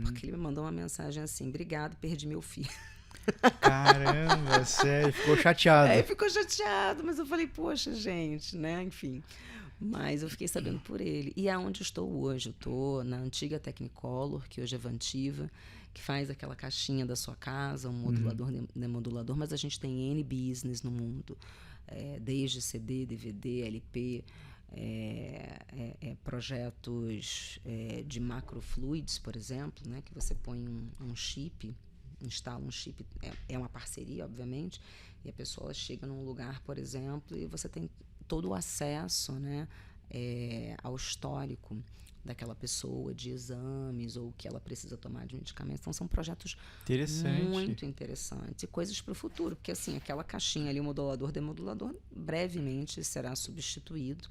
Porque ele me mandou uma mensagem assim, obrigado, perdi meu filho. Caramba, sério, ficou chateado. Aí ficou chateado, mas eu falei, poxa, gente, né, enfim. Mas eu fiquei sabendo por ele. E aonde eu estou hoje? Eu estou na antiga Technicolor, que hoje é Vantiva, que faz aquela caixinha da sua casa, um modulador, demodulador, mas a gente tem N business no mundo, desde CD, DVD, LP, projetos de macrofluids, por exemplo, né, que você põe um chip, instala um chip, é uma parceria, obviamente, e a pessoa chega num lugar, por exemplo, e você tem todo o acesso, né, ao histórico daquela pessoa, de exames, ou o que ela precisa tomar de medicamentos. Então, são projetos muito interessantes e coisas para o futuro, porque assim, aquela caixinha ali, o modulador, demodulador, brevemente será substituído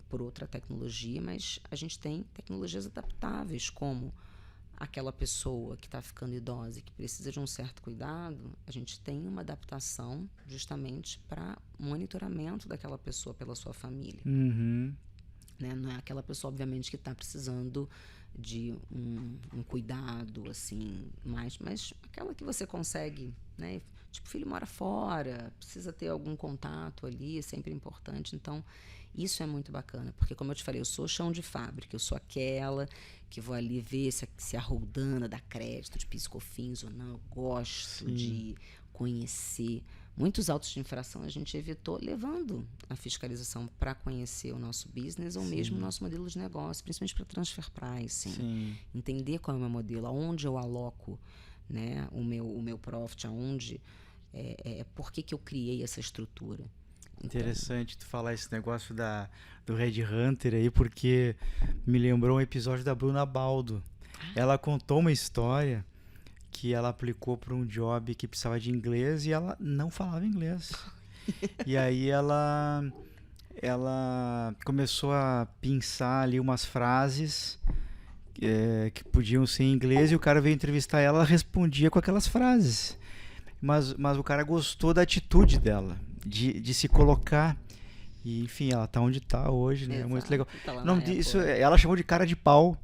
por outra tecnologia, mas a gente tem tecnologias adaptáveis, como aquela pessoa que está ficando idosa e que precisa de um certo cuidado, a gente tem uma adaptação justamente para monitoramento daquela pessoa pela sua família. Né? Não é aquela pessoa, obviamente, que está precisando de um cuidado, assim, mas aquela que você consegue, né? Tipo, o filho mora fora, precisa ter algum contato ali, é sempre importante. Então, isso é muito bacana, porque, como eu te falei, eu sou chão de fábrica, eu sou aquela que vou ali ver se a roldana dá crédito de PIS/COFINS ou não. Eu gosto de conhecer. Muitos autos de infração a gente evitou levando a fiscalização para conhecer o nosso business ou mesmo o nosso modelo de negócio, principalmente para transfer pricing. Entender qual é o meu modelo, aonde eu aloco, né, o meu profit, aonde, por que eu criei essa estrutura. Interessante tu falar esse negócio do Red Hunter aí, porque me lembrou um episódio da Bruna Baldo. Ela contou uma história que ela aplicou para um job que precisava de inglês e ela não falava inglês. E aí ela começou a pensar ali umas frases que podiam ser em inglês, e o cara veio entrevistar ela, ela respondia com aquelas frases. Mas o cara gostou da atitude dela, de se colocar. E, enfim, ela tá onde tá hoje, né? Exato, Muito legal. tá lá Não, na isso, Apple. ela chamou de cara de pau,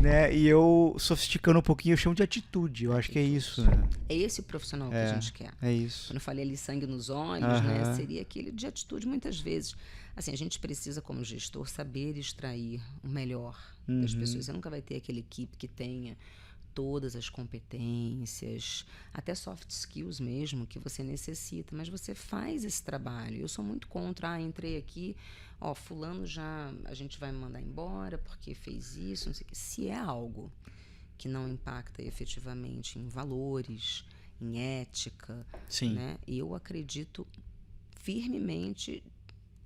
né? E eu, sofisticando um pouquinho, eu chamo de atitude. Eu acho que é isso, né? É esse o profissional que a gente quer. É isso. Quando eu falei ali sangue nos olhos, né, seria aquele de atitude muitas vezes. Assim, a gente precisa, como gestor, saber extrair o melhor das pessoas. Você nunca vai ter aquela equipe que tenha todas as competências, até soft skills mesmo, que você necessita, mas você faz esse trabalho. Eu sou muito contra, entrei aqui, fulano a gente vai me mandar embora porque fez isso, não sei o quê. Se é algo que não impacta efetivamente em valores, em ética, Sim. né? Eu acredito firmemente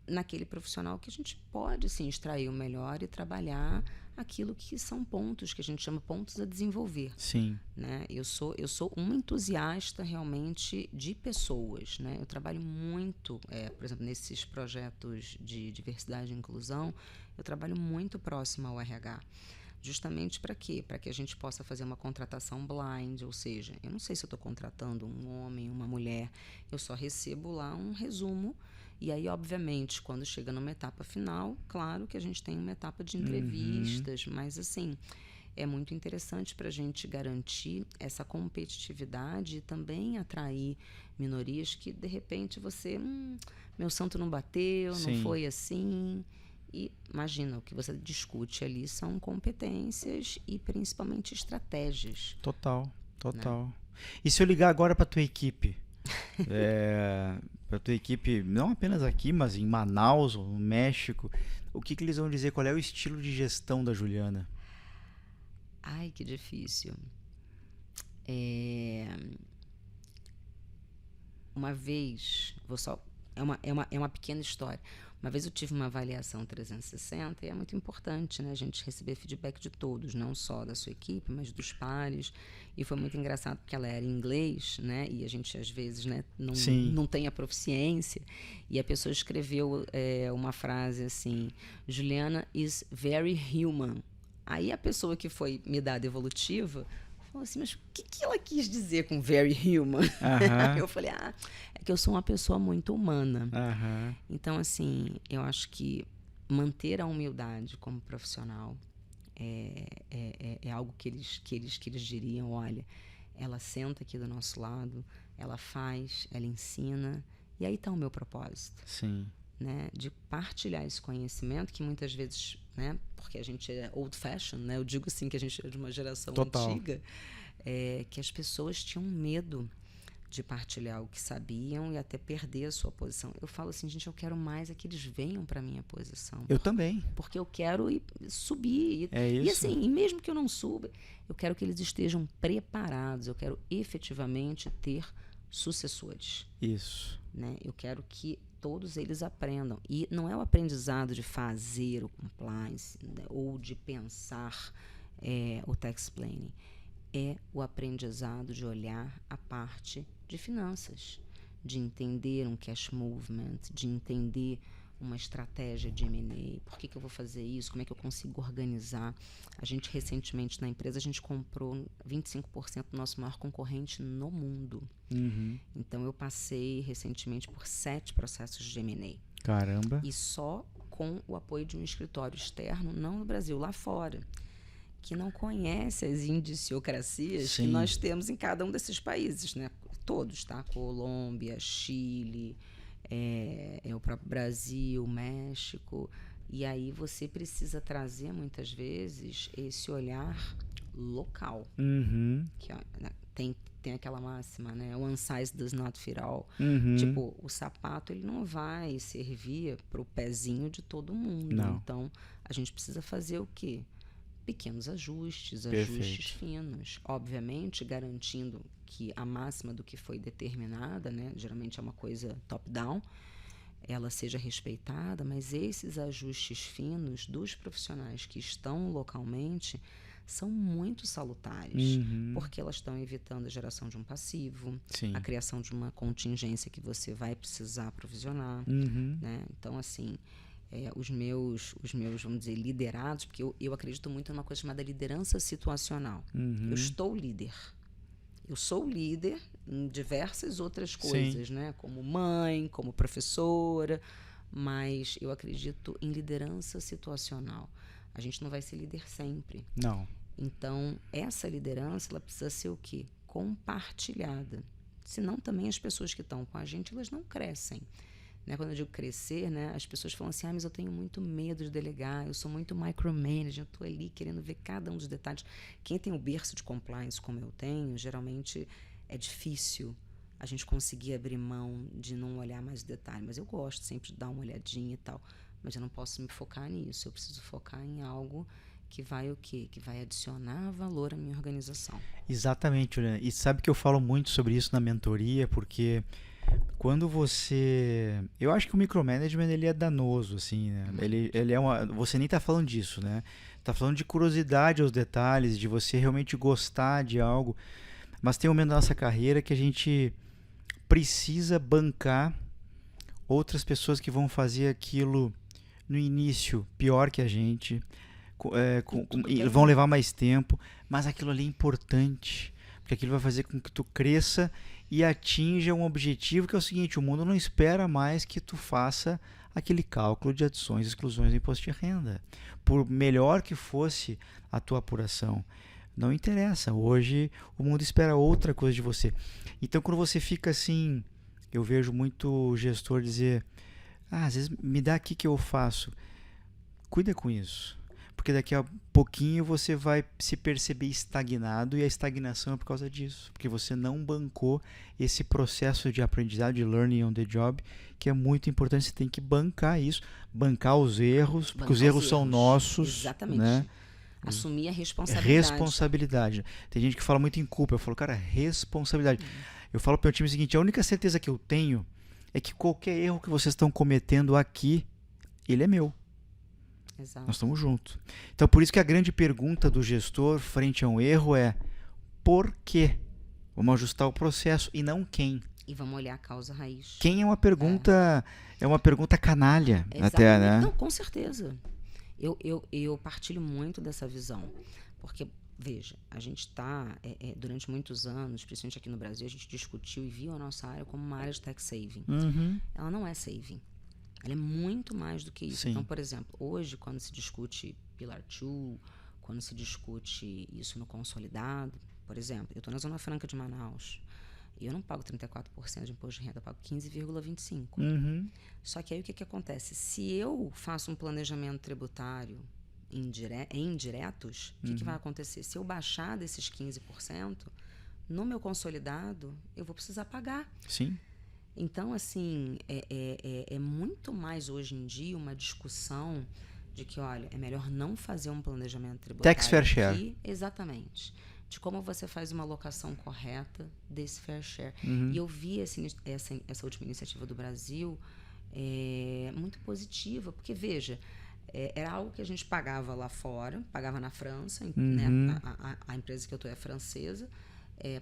naquele profissional que a gente pode sim extrair o melhor e trabalhar aquilo que são pontos que a gente chama pontos a desenvolver. Sim. Né? Eu sou uma entusiasta realmente de pessoas, né? Eu trabalho muito, por exemplo, nesses projetos de diversidade e inclusão, eu trabalho muito próximo ao RH. Justamente para quê? Para que a gente possa fazer uma contratação blind, ou seja, eu não sei se eu estou contratando um homem, uma mulher, eu só recebo lá um resumo. E aí, obviamente, quando chega numa etapa final, claro que a gente tem uma etapa de entrevistas, mas assim, é muito interessante para a gente garantir essa competitividade e também atrair minorias que, de repente, você, meu santo não bateu, Sim. não foi assim. E imagina, o que você discute ali são competências e principalmente estratégias. Total. Né? E se eu ligar agora para tua equipe? Para tua equipe, não apenas aqui, mas em Manaus ou no México, o que eles vão dizer? Qual é o estilo de gestão da Juliana? Ai, que difícil. Uma vez, é uma pequena história. Uma vez eu tive uma avaliação 360 e é muito importante, né, a gente receber feedback de todos, não só da sua equipe, mas dos pares. E foi muito engraçado porque ela era em inglês, né, e a gente às vezes, né, não tem a proficiência. E a pessoa escreveu uma frase assim: Juliana is very human. Aí a pessoa que foi me dar a devolutiva falou assim, mas o que ela quis dizer com very human? Eu falei, é que eu sou uma pessoa muito humana. Então, assim, eu acho que manter a humildade como profissional é algo que eles diriam, olha, ela senta aqui do nosso lado, ela faz, ela ensina, e aí está o meu propósito. Sim. Né, de partilhar esse conhecimento que muitas vezes, né, porque a gente é old fashion, né, eu digo assim que a gente é de uma geração antiga, que as pessoas tinham medo de partilhar o que sabiam e até perder a sua posição. Eu falo assim, gente, eu quero mais que eles venham para minha posição. Eu também. Porque eu quero subir. É isso. E assim, e mesmo que eu não suba, eu quero que eles estejam preparados, eu quero efetivamente ter sucessores. Isso. Né? Eu quero que todos eles aprendam. E não é o aprendizado de fazer o compliance, né, ou de pensar o tax planning. É o aprendizado de olhar a parte de finanças, de entender um cash movement, de entender uma estratégia de M&A. Por que eu vou fazer isso? Como é que eu consigo organizar? A gente, recentemente, na empresa, a gente comprou 25% do nosso maior concorrente no mundo. Então, eu passei, recentemente, por 7 processos de M&A. Caramba! E só com o apoio de um escritório externo, não no Brasil, lá fora, que não conhece as indiciocracias que nós temos em cada um desses países, né? Todos, tá? Colômbia, Chile, o próprio Brasil, México. E aí você precisa trazer, muitas vezes, esse olhar local. Que, tem aquela máxima, né? One size does not fit all. Tipo, o sapato ele não vai servir para o pezinho de todo mundo. Não. Então, a gente precisa fazer o quê? Pequenos ajustes finos. Obviamente, garantindo que a máxima do que foi determinada, né? Geralmente é uma coisa top-down, ela seja respeitada, mas esses ajustes finos dos profissionais que estão localmente são muito salutares, porque elas estão evitando a geração de um passivo, Sim. a criação de uma contingência que você vai precisar provisionar, né? Então, assim, os meus, vamos dizer, liderados, porque eu acredito muito numa coisa chamada liderança situacional. Eu estou líder. Eu sou líder em diversas outras coisas, né? Como mãe, como professora, mas eu acredito em liderança situacional. A gente não vai ser líder sempre. Não. Então, essa liderança, ela precisa ser o quê? Compartilhada. Senão, também as pessoas que estão com a gente, elas não crescem. Né? Quando eu digo crescer, né, as pessoas falam assim, mas eu tenho muito medo de delegar, eu sou muito micromanager, eu estou ali querendo ver cada um dos detalhes. Quem tem o berço de compliance como eu tenho, geralmente é difícil a gente conseguir abrir mão de não olhar mais o detalhe. Mas eu gosto sempre de dar uma olhadinha e tal. Mas eu não posso me focar nisso, eu preciso focar em algo que vai o quê? Que vai adicionar valor à minha organização. Exatamente, Juliana. E sabe que eu falo muito sobre isso na mentoria, porque quando você... Eu acho que o micromanagement, ele é danoso, assim, né? Ele é uma... Você nem tá falando disso, né? Tá falando de curiosidade aos detalhes, de você realmente gostar de algo. Mas tem um momento da nossa carreira que a gente precisa bancar outras pessoas que vão fazer aquilo no início pior que a gente, e vão levar mais tempo, mas aquilo ali é importante, porque aquilo vai fazer com que tu cresça e atinja um objetivo que é o seguinte: o mundo não espera mais que tu faça aquele cálculo de adições e exclusões do imposto de renda, por melhor que fosse a tua apuração. Não interessa, hoje o mundo espera outra coisa de você. Então, quando você fica assim, eu vejo muito gestor dizer, às vezes me dá aqui que eu faço. Cuida com isso, porque daqui a pouquinho você vai se perceber estagnado, e a estagnação é por causa disso, porque você não bancou esse processo de aprendizado, de learning on the job, que é muito importante. Você tem que bancar isso, bancar os erros, porque os erros são nossos. Exatamente. Né? Assumir a responsabilidade. Responsabilidade. Tem gente que fala muito em culpa. Eu falo, cara, responsabilidade. Eu falo para o meu time o seguinte: a única certeza que eu tenho é que qualquer erro que vocês estão cometendo aqui, ele é meu. Exato. Nós estamos juntos. Então, por isso que a grande pergunta do gestor frente a um erro é por quê? Vamos ajustar o processo e não quem. E vamos olhar a causa raiz. Quem é uma pergunta, é uma pergunta canalha. Exatamente. Até, né? Não, com certeza. Eu partilho muito dessa visão. Porque, veja, a gente está, durante muitos anos, principalmente aqui no Brasil, a gente discutiu e viu a nossa área como uma área de tax saving. Ela não é saving. Ela é muito mais do que isso. Sim. Então, por exemplo, hoje, quando se discute Pillar 2, quando se discute isso no consolidado, por exemplo, eu estou na Zona Franca de Manaus e eu não pago 34% de imposto de renda, eu pago 15,25%. Só que aí o que acontece? Se eu faço um planejamento tributário em indiretos, o que vai acontecer? Se eu baixar desses 15%, no meu consolidado, eu vou precisar pagar. Sim. Então, assim, é muito mais hoje em dia uma discussão de que, olha, é melhor não fazer um planejamento tributário. Tax fair share. Aqui, exatamente. De como você faz uma alocação correta desse fair share. E eu vi essa última iniciativa do Brasil muito positiva, porque, veja, era algo que a gente pagava lá fora, pagava na França, né? A empresa que eu estou é francesa,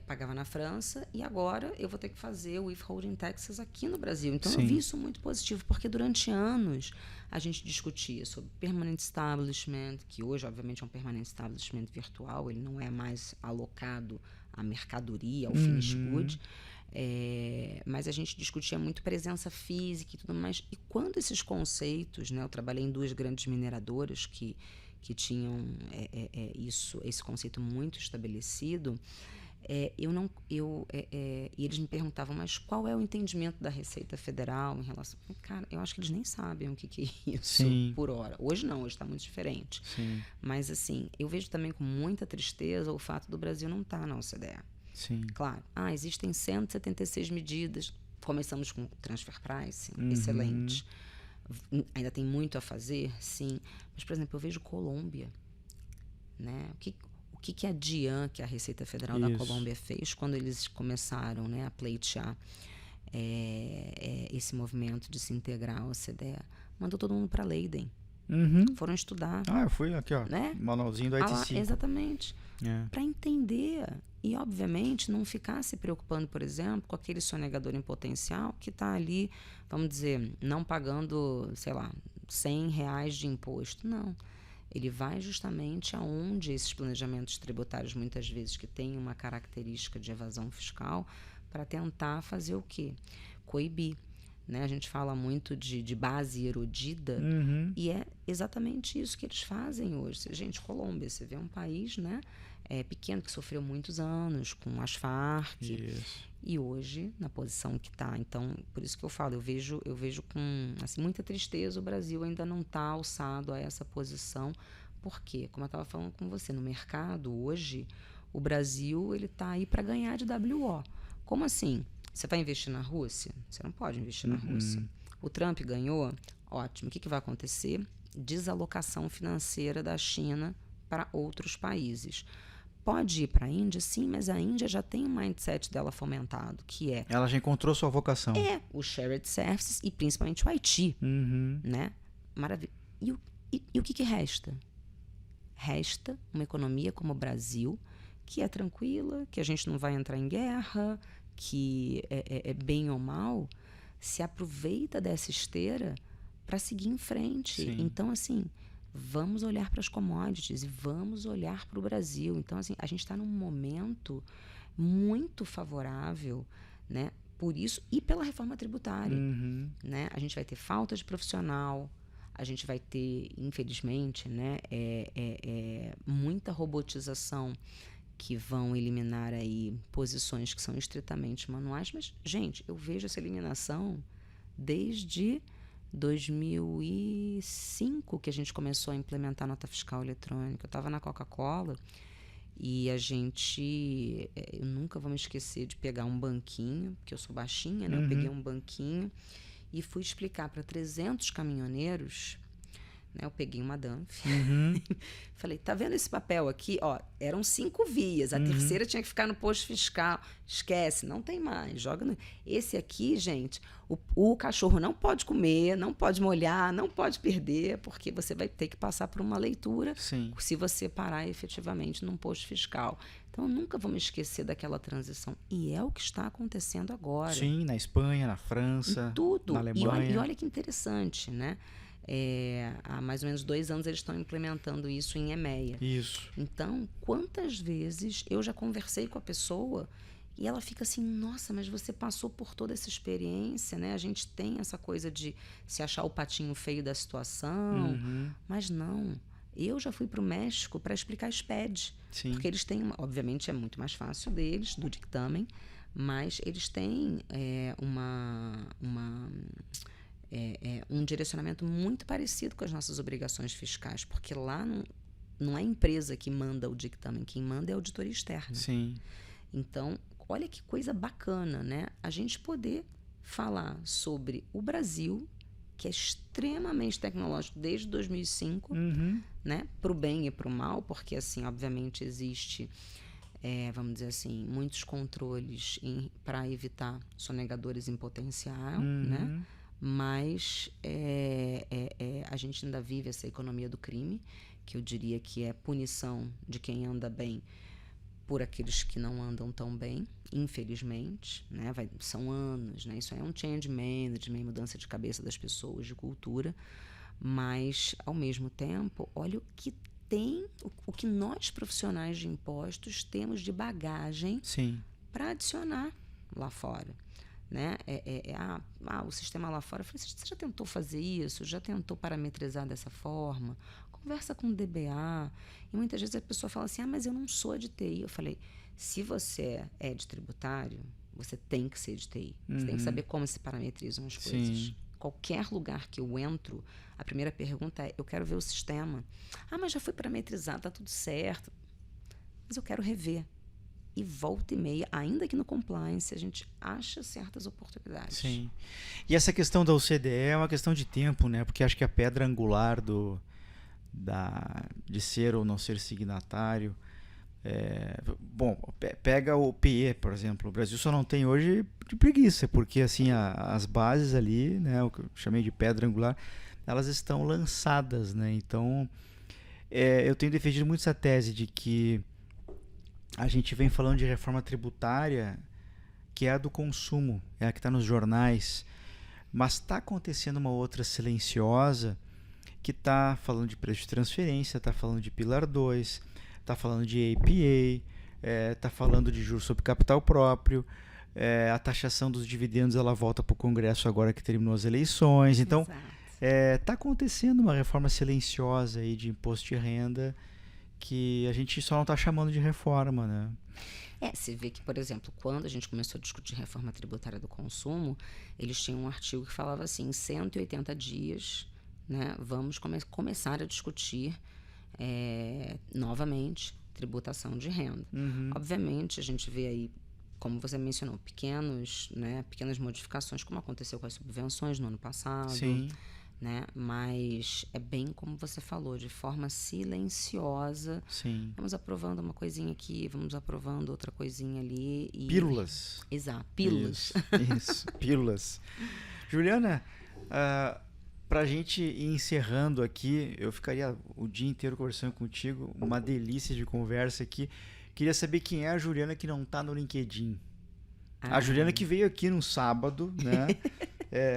pagava na França, e agora eu vou ter que fazer o withholding taxes aqui no Brasil. Então, Sim. eu vi isso muito positivo, porque durante anos a gente discutia sobre permanent establishment, que hoje, obviamente, é um permanent establishment virtual, ele não é mais alocado à mercadoria, ao finished good, mas a gente discutia muito presença física e tudo mais. E quando esses conceitos, né, eu trabalhei em 2 grandes mineradoras que tinham esse conceito muito estabelecido, e eles me perguntavam, mas qual é o entendimento da Receita Federal em relação... Cara, eu acho que eles nem sabem o que é isso. Sim. Por hora. Hoje não, hoje está muito diferente. Sim. Mas, assim, eu vejo também com muita tristeza o fato do Brasil não estar na OCDE. Sim. Claro, existem 176 medidas. Começamos com transfer pricing, excelente. Ainda tem muito a fazer, sim. Mas, por exemplo, eu vejo Colômbia, né? O que a DIAN, que é a Receita Federal da Colômbia, fez quando eles começaram, né, a pleitear esse movimento de se integrar ao OCDE, mandou todo mundo para Leiden. Foram estudar. Eu fui aqui, ó, né? Manualzinho do IT5. Exatamente. Para entender e, obviamente, não ficar se preocupando, por exemplo, com aquele sonegador em potencial que está ali, vamos dizer, não pagando, sei lá, R$100 de imposto. Não. Ele vai justamente aonde esses planejamentos tributários, muitas vezes, que têm uma característica de evasão fiscal, para tentar fazer o quê? Coibir. Né? A gente fala muito de base erodida e é exatamente isso que eles fazem hoje. Gente, Colômbia, você vê um país, né, pequeno, que sofreu muitos anos com as Farc. Isso. E hoje, na posição que está. Então, por isso que eu falo, eu vejo com assim, muita tristeza o Brasil ainda não está alçado a essa posição. Por quê? Como eu estava falando com você, no mercado, hoje, o Brasil está aí para ganhar de WO. Como assim? Você vai investir na Rússia? Você não pode investir na Rússia. O Trump ganhou? Ótimo. O que vai acontecer? Desalocação financeira da China para outros países. Pode ir para a Índia? Sim, mas a Índia já tem um mindset dela fomentado, que é... Ela já encontrou sua vocação. O shared services e principalmente o IT. Né? Maravilha. E o que resta? Resta uma economia como o Brasil, que é tranquila, que a gente não vai entrar em guerra, que bem ou mal, se aproveita dessa esteira para seguir em frente. Sim. Então, assim, vamos olhar para as commodities e vamos olhar para o Brasil. Então, assim, a gente está num momento muito favorável, né, por isso e pela reforma tributária. Né? A gente vai ter falta de profissional, a gente vai ter, infelizmente, né, muita robotização, que vão eliminar aí posições que são estritamente manuais. Mas, gente, eu vejo essa eliminação desde 2005, que a gente começou a implementar a nota fiscal eletrônica. Eu estava na Coca-Cola e eu nunca vou me esquecer de pegar um banquinho, porque eu sou baixinha, né? Eu peguei um banquinho e fui explicar para 300 caminhoneiros. Eu peguei uma Danf. Falei, tá vendo esse papel aqui? Ó, eram 5 vias. A terceira tinha que ficar no posto fiscal. Esquece, não tem mais. Joga no... Esse aqui, gente, o cachorro não pode comer, não pode molhar, não pode perder, porque você vai ter que passar por uma leitura. Sim. Se você parar efetivamente num posto fiscal. Então, eu nunca vou me esquecer daquela transição. E é o que está acontecendo agora. Sim, na Espanha, na França, em tudo. na Alemanha. E olha que interessante, né? Há mais ou menos 2 anos eles estão implementando isso em EMEA. Isso. Então, quantas vezes eu já conversei com a pessoa e ela fica assim, nossa, mas você passou por toda essa experiência, né? A gente tem essa coisa de se achar o patinho feio da situação, mas não. Eu já fui para o México para explicar SPED. Sim. Porque eles têm, obviamente é muito mais fácil deles, do dictamen, mas eles têm um direcionamento muito parecido com as nossas obrigações fiscais, porque lá não é a empresa que manda o dictamen, quem manda é a auditoria externa. Sim. Então, olha que coisa bacana, né? A gente poder falar sobre o Brasil, que é extremamente tecnológico desde 2005, né? Para o bem e para o mal, porque, assim, obviamente existe, vamos dizer assim, muitos controles para evitar sonegadores em potencial, né? Mas a gente ainda vive essa economia do crime, que eu diria que é punição de quem anda bem por aqueles que não andam tão bem, infelizmente, né? São anos, né? Isso aí é um change management, mudança de cabeça das pessoas, de cultura, mas, ao mesmo tempo, olha o que o que nós profissionais de impostos temos de bagagem para adicionar lá fora. Né? O sistema lá fora. Eu falei, você já tentou fazer isso? Já tentou parametrizar dessa forma? Conversa com o DBA. E muitas vezes a pessoa fala assim, mas eu não sou de TI. Eu falei, se você é de tributário, você tem que ser de TI. Você tem que saber como se parametrizam as coisas. Qualquer lugar que eu entro, a primeira pergunta é, eu quero ver o sistema. Mas já foi parametrizado, tá tudo certo. Mas eu quero rever. E volta e meia, ainda que no compliance, a gente acha certas oportunidades. Sim. E essa questão da OCDE é uma questão de tempo, né? Porque acho que a pedra angular de ser ou não ser signatário Bom, pega o PE, por exemplo. O Brasil só não tem hoje de preguiça, porque assim, as bases ali, né, o que eu chamei de pedra angular, elas estão lançadas, né? Então, eu tenho defendido muito essa tese de que a gente vem falando de reforma tributária, que é a do consumo, é a que está nos jornais, mas está acontecendo uma outra silenciosa que está falando de preço de transferência, está falando de Pilar 2, está falando de APA, está falando de juros sobre capital próprio, a taxação dos dividendos ela volta para o Congresso agora que terminou as eleições. Então, está acontecendo uma reforma silenciosa aí de imposto de renda que a gente só não está chamando de reforma, né? Você vê que, por exemplo, quando a gente começou a discutir reforma tributária do consumo, eles tinham um artigo que falava assim, em 180 dias, né, vamos começar a discutir novamente tributação de renda. Obviamente, a gente vê aí, como você mencionou, pequenas modificações, como aconteceu com as subvenções no ano passado. Sim. Né? Mas é bem como você falou, de forma silenciosa. Sim. Vamos aprovando uma coisinha aqui, vamos aprovando outra coisinha ali. Pílulas. Exato, pílulas. Isso, pílulas. Juliana, para a gente ir encerrando aqui, eu ficaria o dia inteiro conversando contigo, uma delícia de conversa aqui. Queria saber quem é a Juliana que não está no LinkedIn. A Juliana que veio aqui num sábado, né?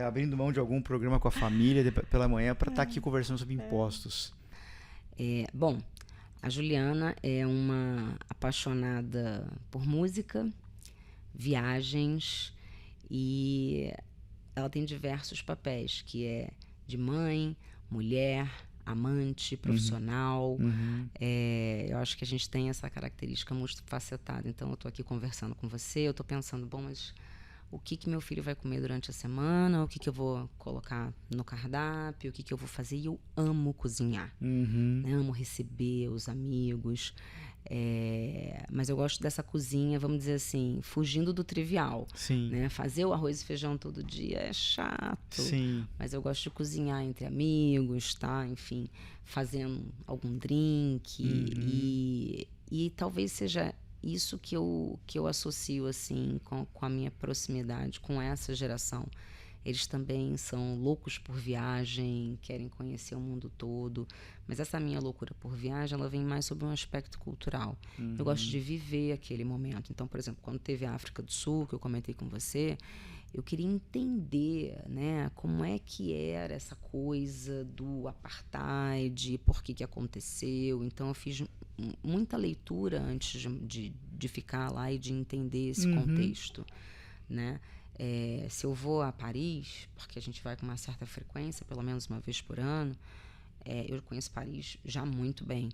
Abrindo mão de algum programa com a família pela manhã para estar aqui conversando sobre impostos. Bom, a Juliana é uma apaixonada por música, viagens, e ela tem diversos papéis, que é de mãe, mulher, amante, profissional. Eu acho que a gente tem essa característica multifacetada. Então, eu estou aqui conversando com você, eu estou pensando, mas o que meu filho vai comer durante a semana, o que eu vou colocar no cardápio, o que eu vou fazer. E eu amo cozinhar, né? Amo receber os amigos, mas eu gosto dessa cozinha, vamos dizer assim, fugindo do trivial. Sim. Né? Fazer o arroz e feijão todo dia é chato. Sim. Mas eu gosto de cozinhar entre amigos, tá? Enfim, fazendo algum drink. E talvez seja isso que eu associo assim com a minha proximidade com essa geração. Eles também são loucos por viagem, querem conhecer o mundo todo, mas essa minha loucura por viagem, ela vem mais sobre um aspecto cultural. Eu gosto de viver aquele momento. Então, por exemplo, quando teve a África do Sul, que eu comentei com você, eu queria entender, né, como é que era essa coisa do apartheid, por que aconteceu. Então, eu fiz muita leitura antes de ficar lá e de entender esse contexto, né? Se eu vou a Paris, porque a gente vai com uma certa frequência, pelo menos uma vez por ano, eu conheço Paris já muito bem.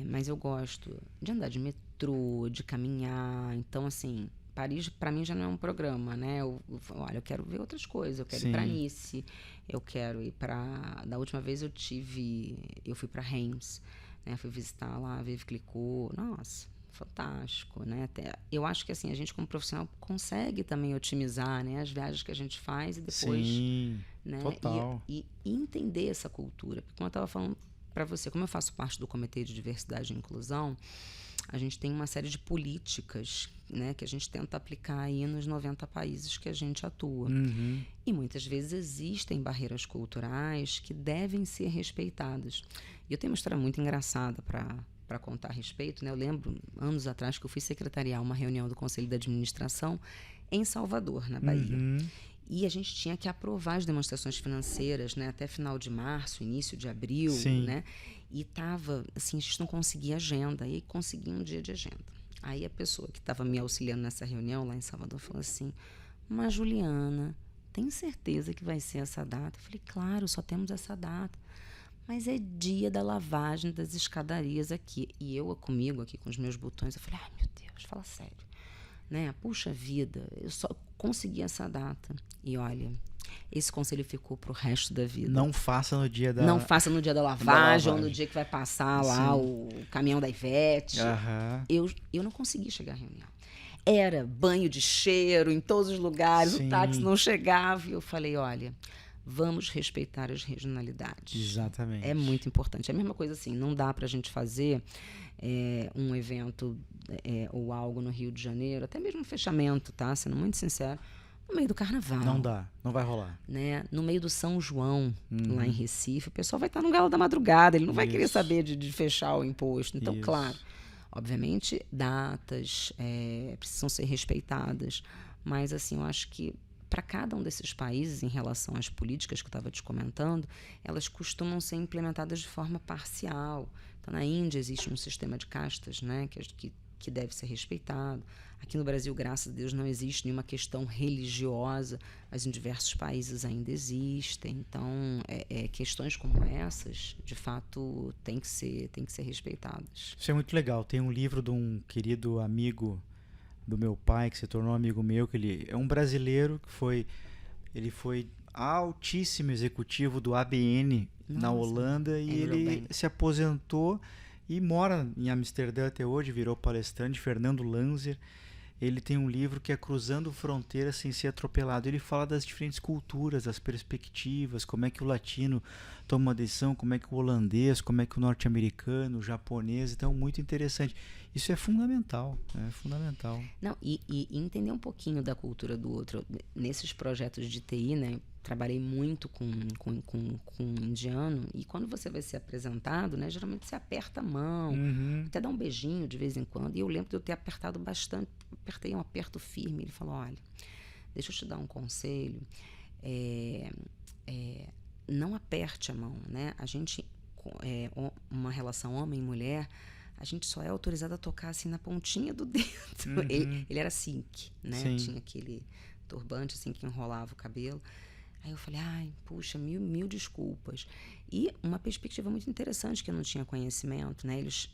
Mas eu gosto de andar de metrô, de caminhar. Então, assim, Paris para mim já não é um programa, né? Olha, eu quero ver outras coisas. Eu quero ir para Nice, eu quero ir para... Da última vez eu fui para Reims, né? Fui visitar lá, Veuve Clicquot. Nossa, fantástico, né? Eu acho que assim, a gente como profissional consegue também otimizar, né, as viagens que a gente faz e depois, né, total. E entender essa cultura. Porque como eu estava falando para você, como eu faço parte do Comitê de Diversidade e Inclusão, a gente tem uma série de políticas, né, que a gente tenta aplicar aí nos 90 países que a gente atua. E muitas vezes existem barreiras culturais que devem ser respeitadas. E eu tenho uma história muito engraçada para contar a respeito, né? Eu lembro, anos atrás, que eu fui secretariar uma reunião do Conselho de Administração em Salvador, na Bahia. E a gente tinha que aprovar as demonstrações financeiras, né, até final de março, início de abril, né? E tava, assim, a gente não conseguia agenda, e aí consegui um dia de agenda. Aí a pessoa que estava me auxiliando nessa reunião lá em Salvador falou assim, mas Juliana, tem certeza que vai ser essa data? Eu falei, claro, só temos essa data. Mas é dia da lavagem das escadarias aqui. E eu comigo, aqui com os meus botões, eu falei, ai meu Deus, fala sério. Né? Puxa vida, eu só consegui essa data. E olha, esse conselho ficou pro resto da vida. Não faça no dia da... Não faça no dia da lavagem, ou no dia que vai passar lá o caminhão da Ivete. Eu não consegui chegar à reunião. Era banho de cheiro em todos os lugares, o táxi não chegava. E eu falei, olha... Vamos respeitar as regionalidades. Exatamente. É muito importante. É a mesma coisa assim, não dá para a gente fazer um evento ou algo no Rio de Janeiro, até mesmo um fechamento, tá? Sendo muito sincero, no meio do carnaval. Não dá, não vai rolar. Né? No meio do São João, lá em Recife, o pessoal vai estar no galo da madrugada, ele não vai querer saber de fechar o imposto. Então, claro, obviamente, datas precisam ser respeitadas, mas assim, eu acho que para cada um desses países, em relação às políticas que eu estava te comentando, elas costumam ser implementadas de forma parcial. Então, na Índia existe um sistema de castas, né, que deve ser respeitado. Aqui no Brasil, graças a Deus, não existe nenhuma questão religiosa, mas em diversos países ainda existem. Então, questões como essas, de fato, têm que ser respeitadas. Isso é muito legal. Tem um livro de um querido amigo do meu pai, que se tornou amigo meu, que ele é um brasileiro que ele foi altíssimo executivo do ABN na Holanda e ele se aposentou e mora em Amsterdã até hoje, virou palestrante, Fernando Lanzer. Ele tem um livro que é Cruzando Fronteiras Sem Ser Atropelado. Ele fala das diferentes culturas, das perspectivas, como é que o latino toma uma decisão, como é que o holandês, como é que o norte-americano, o japonês. Então, muito interessante. Isso é fundamental, é fundamental. Não, e entender um pouquinho da cultura do outro. Nesses projetos de TI, né, trabalhei muito com indiano, e quando você vai ser apresentado, né, geralmente você aperta a mão, até dá um beijinho de vez em quando, e eu lembro de eu ter apertado bastante, apertei um aperto firme, ele falou, olha, deixa eu te dar um conselho, não aperte a mão, né, a gente, uma relação homem e mulher, a gente só é autorizado a tocar assim na pontinha do dedo. Ele era Sikh, né? Sim. Tinha aquele turbante assim que enrolava o cabelo. Aí eu falei, ai, puxa, mil desculpas. E uma perspectiva muito interessante que eu não tinha conhecimento, né? Eles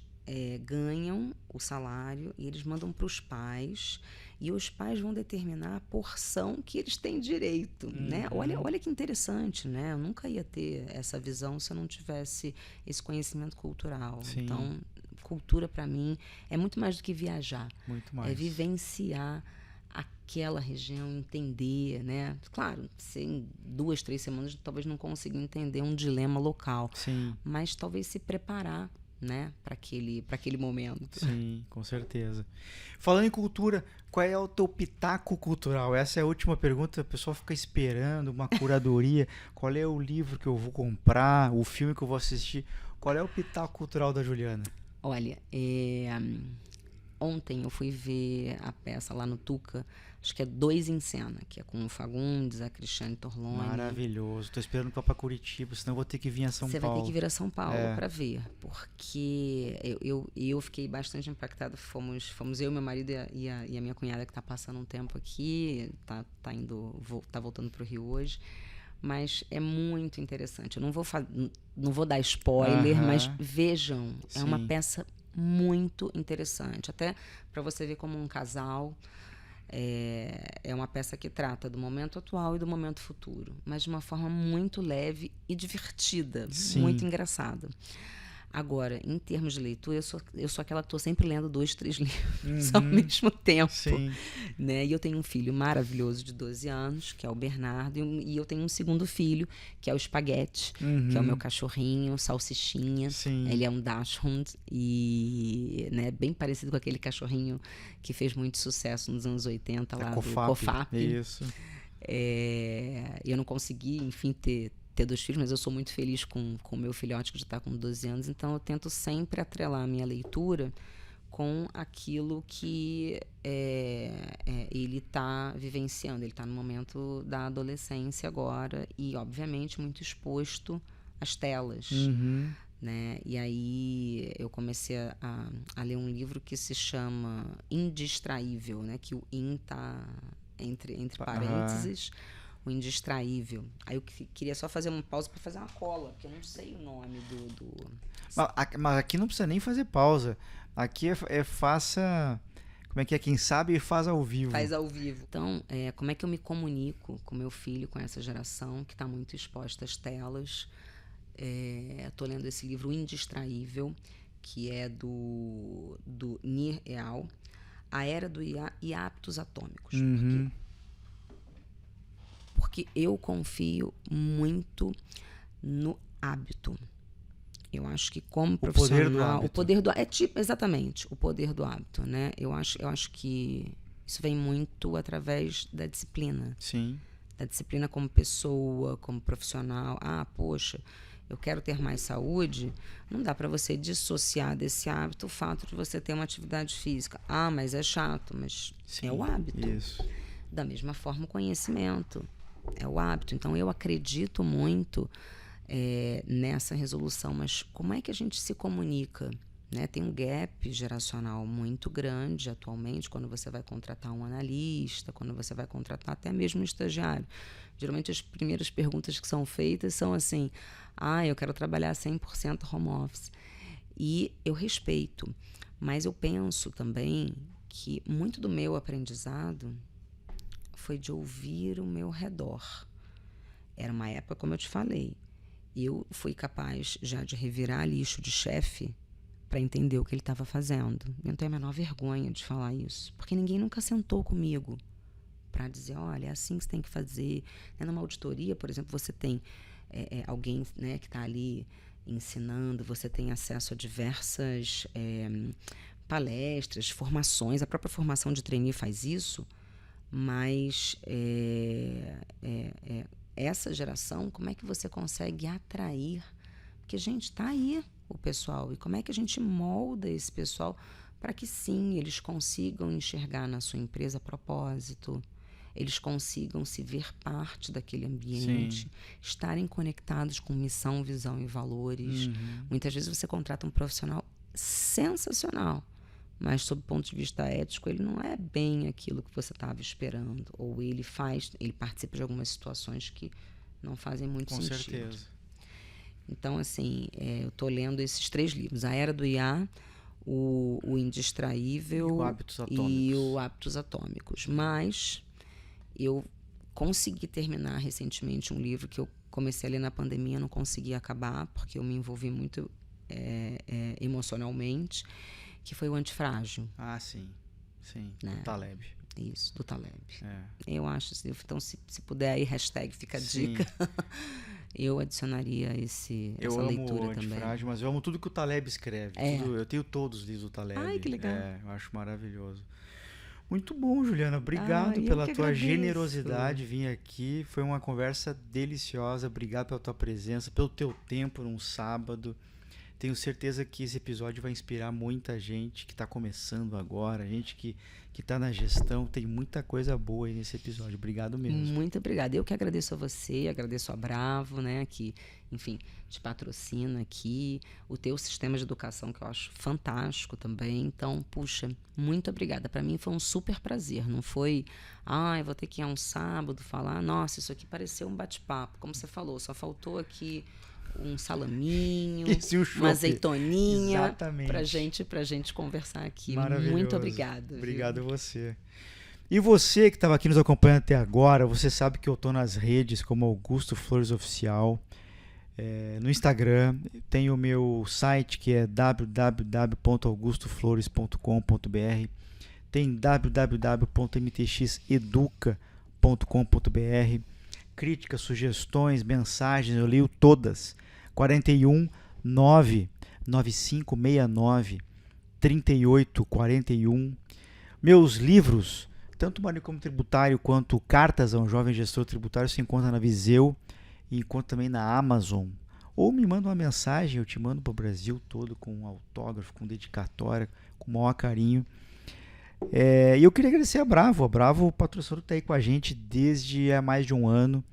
ganham o salário e eles mandam para os pais e os pais vão determinar a porção que eles têm direito, né? Olha que interessante, né? Eu nunca ia ter essa visão se eu não tivesse esse conhecimento cultural. Sim. Então, cultura para mim é muito mais do que viajar. Muito mais. É vivenciar aquela região, entender, né? Claro, em 2, 3 semanas talvez não consiga entender um dilema local. Sim. Mas talvez se preparar, né, para aquele momento. Sim, com certeza. Falando em cultura, qual é o teu pitaco cultural? Essa é a última pergunta, o pessoal fica esperando uma curadoria. Qual é o livro que eu vou comprar, o filme que eu vou assistir? Qual é o pitaco cultural da Juliana? Olha, ontem eu fui ver a peça lá no Tuca, acho que é 2 em Cena, que é com o Fagundes, a Cristiane Torlone. Maravilhoso. Tô esperando para Curitiba, senão eu vou ter que vir a São Paulo. Você vai ter que vir a São Paulo para ver, porque eu fiquei bastante impactada. Fomos eu, meu marido e a minha cunhada, que está passando um tempo aqui, tá voltando para o Rio hoje. Mas é muito interessante. Eu não vou dar spoiler, mas vejam, é uma peça muito interessante. Até para você ver como um casal, é uma peça que trata do momento atual e do momento futuro, mas de uma forma muito leve e divertida, muito engraçada. Agora, em termos de leitura, eu sou aquela que estou sempre lendo 2, 3 livros ao mesmo tempo. Sim. Né? E eu tenho um filho maravilhoso de 12 anos, que é o Bernardo, e eu tenho um segundo filho, que é o Espaguete, que é o meu cachorrinho, Salsichinha. Sim. Ele é um Dachshund, e né, bem parecido com aquele cachorrinho que fez muito sucesso nos anos 80, lá do COFAP. Isso. Eu não consegui, enfim, ter 2 filhos, mas eu sou muito feliz com o meu filhote, que já está com 12 anos, então eu tento sempre atrelar a minha leitura com aquilo que ele está vivenciando. Ele está no momento da adolescência agora e, obviamente, muito exposto às telas. Né? E aí eu comecei a ler um livro que se chama Indistraível, né? Que o in está entre parênteses, o Indistraível. Aí eu queria só fazer uma pausa para fazer uma cola, porque eu não sei o nome do... Mas aqui não precisa nem fazer pausa. Aqui faça... Como é que é? Quem sabe faz ao vivo. Faz ao vivo. Então, como é que eu me comunico com meu filho, com essa geração que está muito exposta às telas? Estou lendo esse livro Indistraível, que é do Nir Eyal, A Era do IA e Hábitos Atômicos. Porque eu confio muito no hábito. Eu acho que como poder do profissional, hábito. o poder do é tipo exatamente o poder do hábito, né? Eu acho que isso vem muito através da disciplina, Sim. da disciplina como pessoa, como profissional. Ah, poxa, eu quero ter mais saúde. Não dá para você dissociar desse hábito o fato de você ter uma atividade física. Ah, mas é chato, mas Sim, é o hábito. isso. Da mesma forma, o conhecimento é o hábito. Então, eu acredito muito nessa resolução, mas como é que a gente se comunica? Né? Tem um gap geracional muito grande atualmente quando você vai contratar um analista, quando você vai contratar até mesmo um estagiário. Geralmente as primeiras perguntas que são feitas são assim: eu quero trabalhar 100% home office. E eu respeito, mas eu penso também que muito do meu aprendizado foi de ouvir o meu redor. Era uma época, como eu te falei, eu fui capaz já de revirar lixo de chefe para entender o que ele estava fazendo. Eu não tenho a menor vergonha de falar isso, porque ninguém nunca sentou comigo para dizer, olha, é assim que você tem que fazer. Numa auditoria, por exemplo, você tem alguém, né, que está ali ensinando, você tem acesso a diversas palestras, formações. A própria formação de trainee faz isso, mas essa geração, como é que você consegue atrair? Porque, gente, está aí o pessoal. E como é que a gente molda esse pessoal para que, sim, eles consigam enxergar na sua empresa propósito, eles consigam se ver parte daquele ambiente, Sim. estarem conectados com missão, visão e valores. Muitas vezes você contrata um profissional sensacional, mas, sob o ponto de vista ético, ele não é bem aquilo que você estava esperando. Ou ele participa de algumas situações que não fazem muito sentido. Com certeza. Então, assim, eu estou lendo esses 3 livros. A Era do IA, o Indistraível e o Hábitos Atômicos. Mas eu consegui terminar recentemente um livro que eu comecei a ler na pandemia, não consegui acabar, porque eu me envolvi muito emocionalmente, que foi o Antifrágil. Ah, sim. Sim, né? Do Taleb. Isso, do Taleb. Eu acho, então, se puder aí, hashtag fica a dica, eu adicionaria essa leitura também. Eu amo o Antifrágil, mas eu amo tudo que o Taleb escreve. Eu tenho todos os livros do Taleb. Ai, que legal. Eu acho maravilhoso. Muito bom, Juliana. Obrigado pela tua generosidade de vir aqui. Foi uma conversa deliciosa. Obrigado pela tua presença, pelo teu tempo num sábado. Tenho certeza que esse episódio vai inspirar muita gente que está começando agora, gente que está na gestão. Tem muita coisa boa aí nesse episódio. Obrigado mesmo. Muito obrigada. Eu que agradeço a você, agradeço a Bravo, né, que, enfim, te patrocina aqui, o teu sistema de educação, que eu acho fantástico também. Então, puxa, muito obrigada. Para mim foi um super prazer. Não foi, eu vou ter que ir um sábado falar, nossa, isso aqui pareceu um bate-papo. Como você falou, só faltou aqui um salaminho, uma azeitoninha pra gente conversar aqui. Muito obrigada. Obrigado a você. E você que estava aqui nos acompanhando até agora, você sabe que eu estou nas redes como Augusto Flores Oficial, no Instagram, tem o meu site que é www.augustoflores.com.br, tem www.mtxeduca.com.br, críticas, sugestões, mensagens, eu leio todas. 41 99569 3841. Meus livros, tanto o Manicômio Tributário quanto Cartas a um Jovem Gestor Tributário, se encontra na Viseu e encontra também na Amazon. Ou me manda uma mensagem, eu te mando para o Brasil todo com um autógrafo, com dedicatória, com o maior carinho. E eu queria agradecer a Bravo. A Bravo, o patrocinador, está aí com a gente desde há mais de um ano,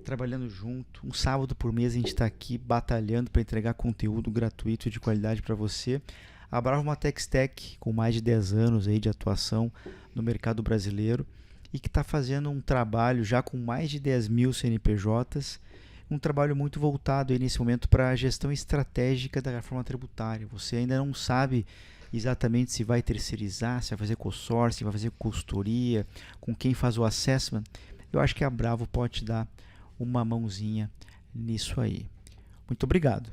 trabalhando junto. Um sábado por mês a gente está aqui batalhando para entregar conteúdo gratuito e de qualidade para você. A Bravo é uma Tech com mais de 10 anos aí de atuação no mercado brasileiro e que está fazendo um trabalho já com mais de 10 mil CNPJs, um trabalho muito voltado aí nesse momento para a gestão estratégica da reforma tributária. Você ainda não sabe exatamente se vai terceirizar, se vai fazer co-sourcing, se vai fazer consultoria, com quem faz o assessment. Eu acho que a Bravo pode te dar uma mãozinha nisso aí. Muito obrigado.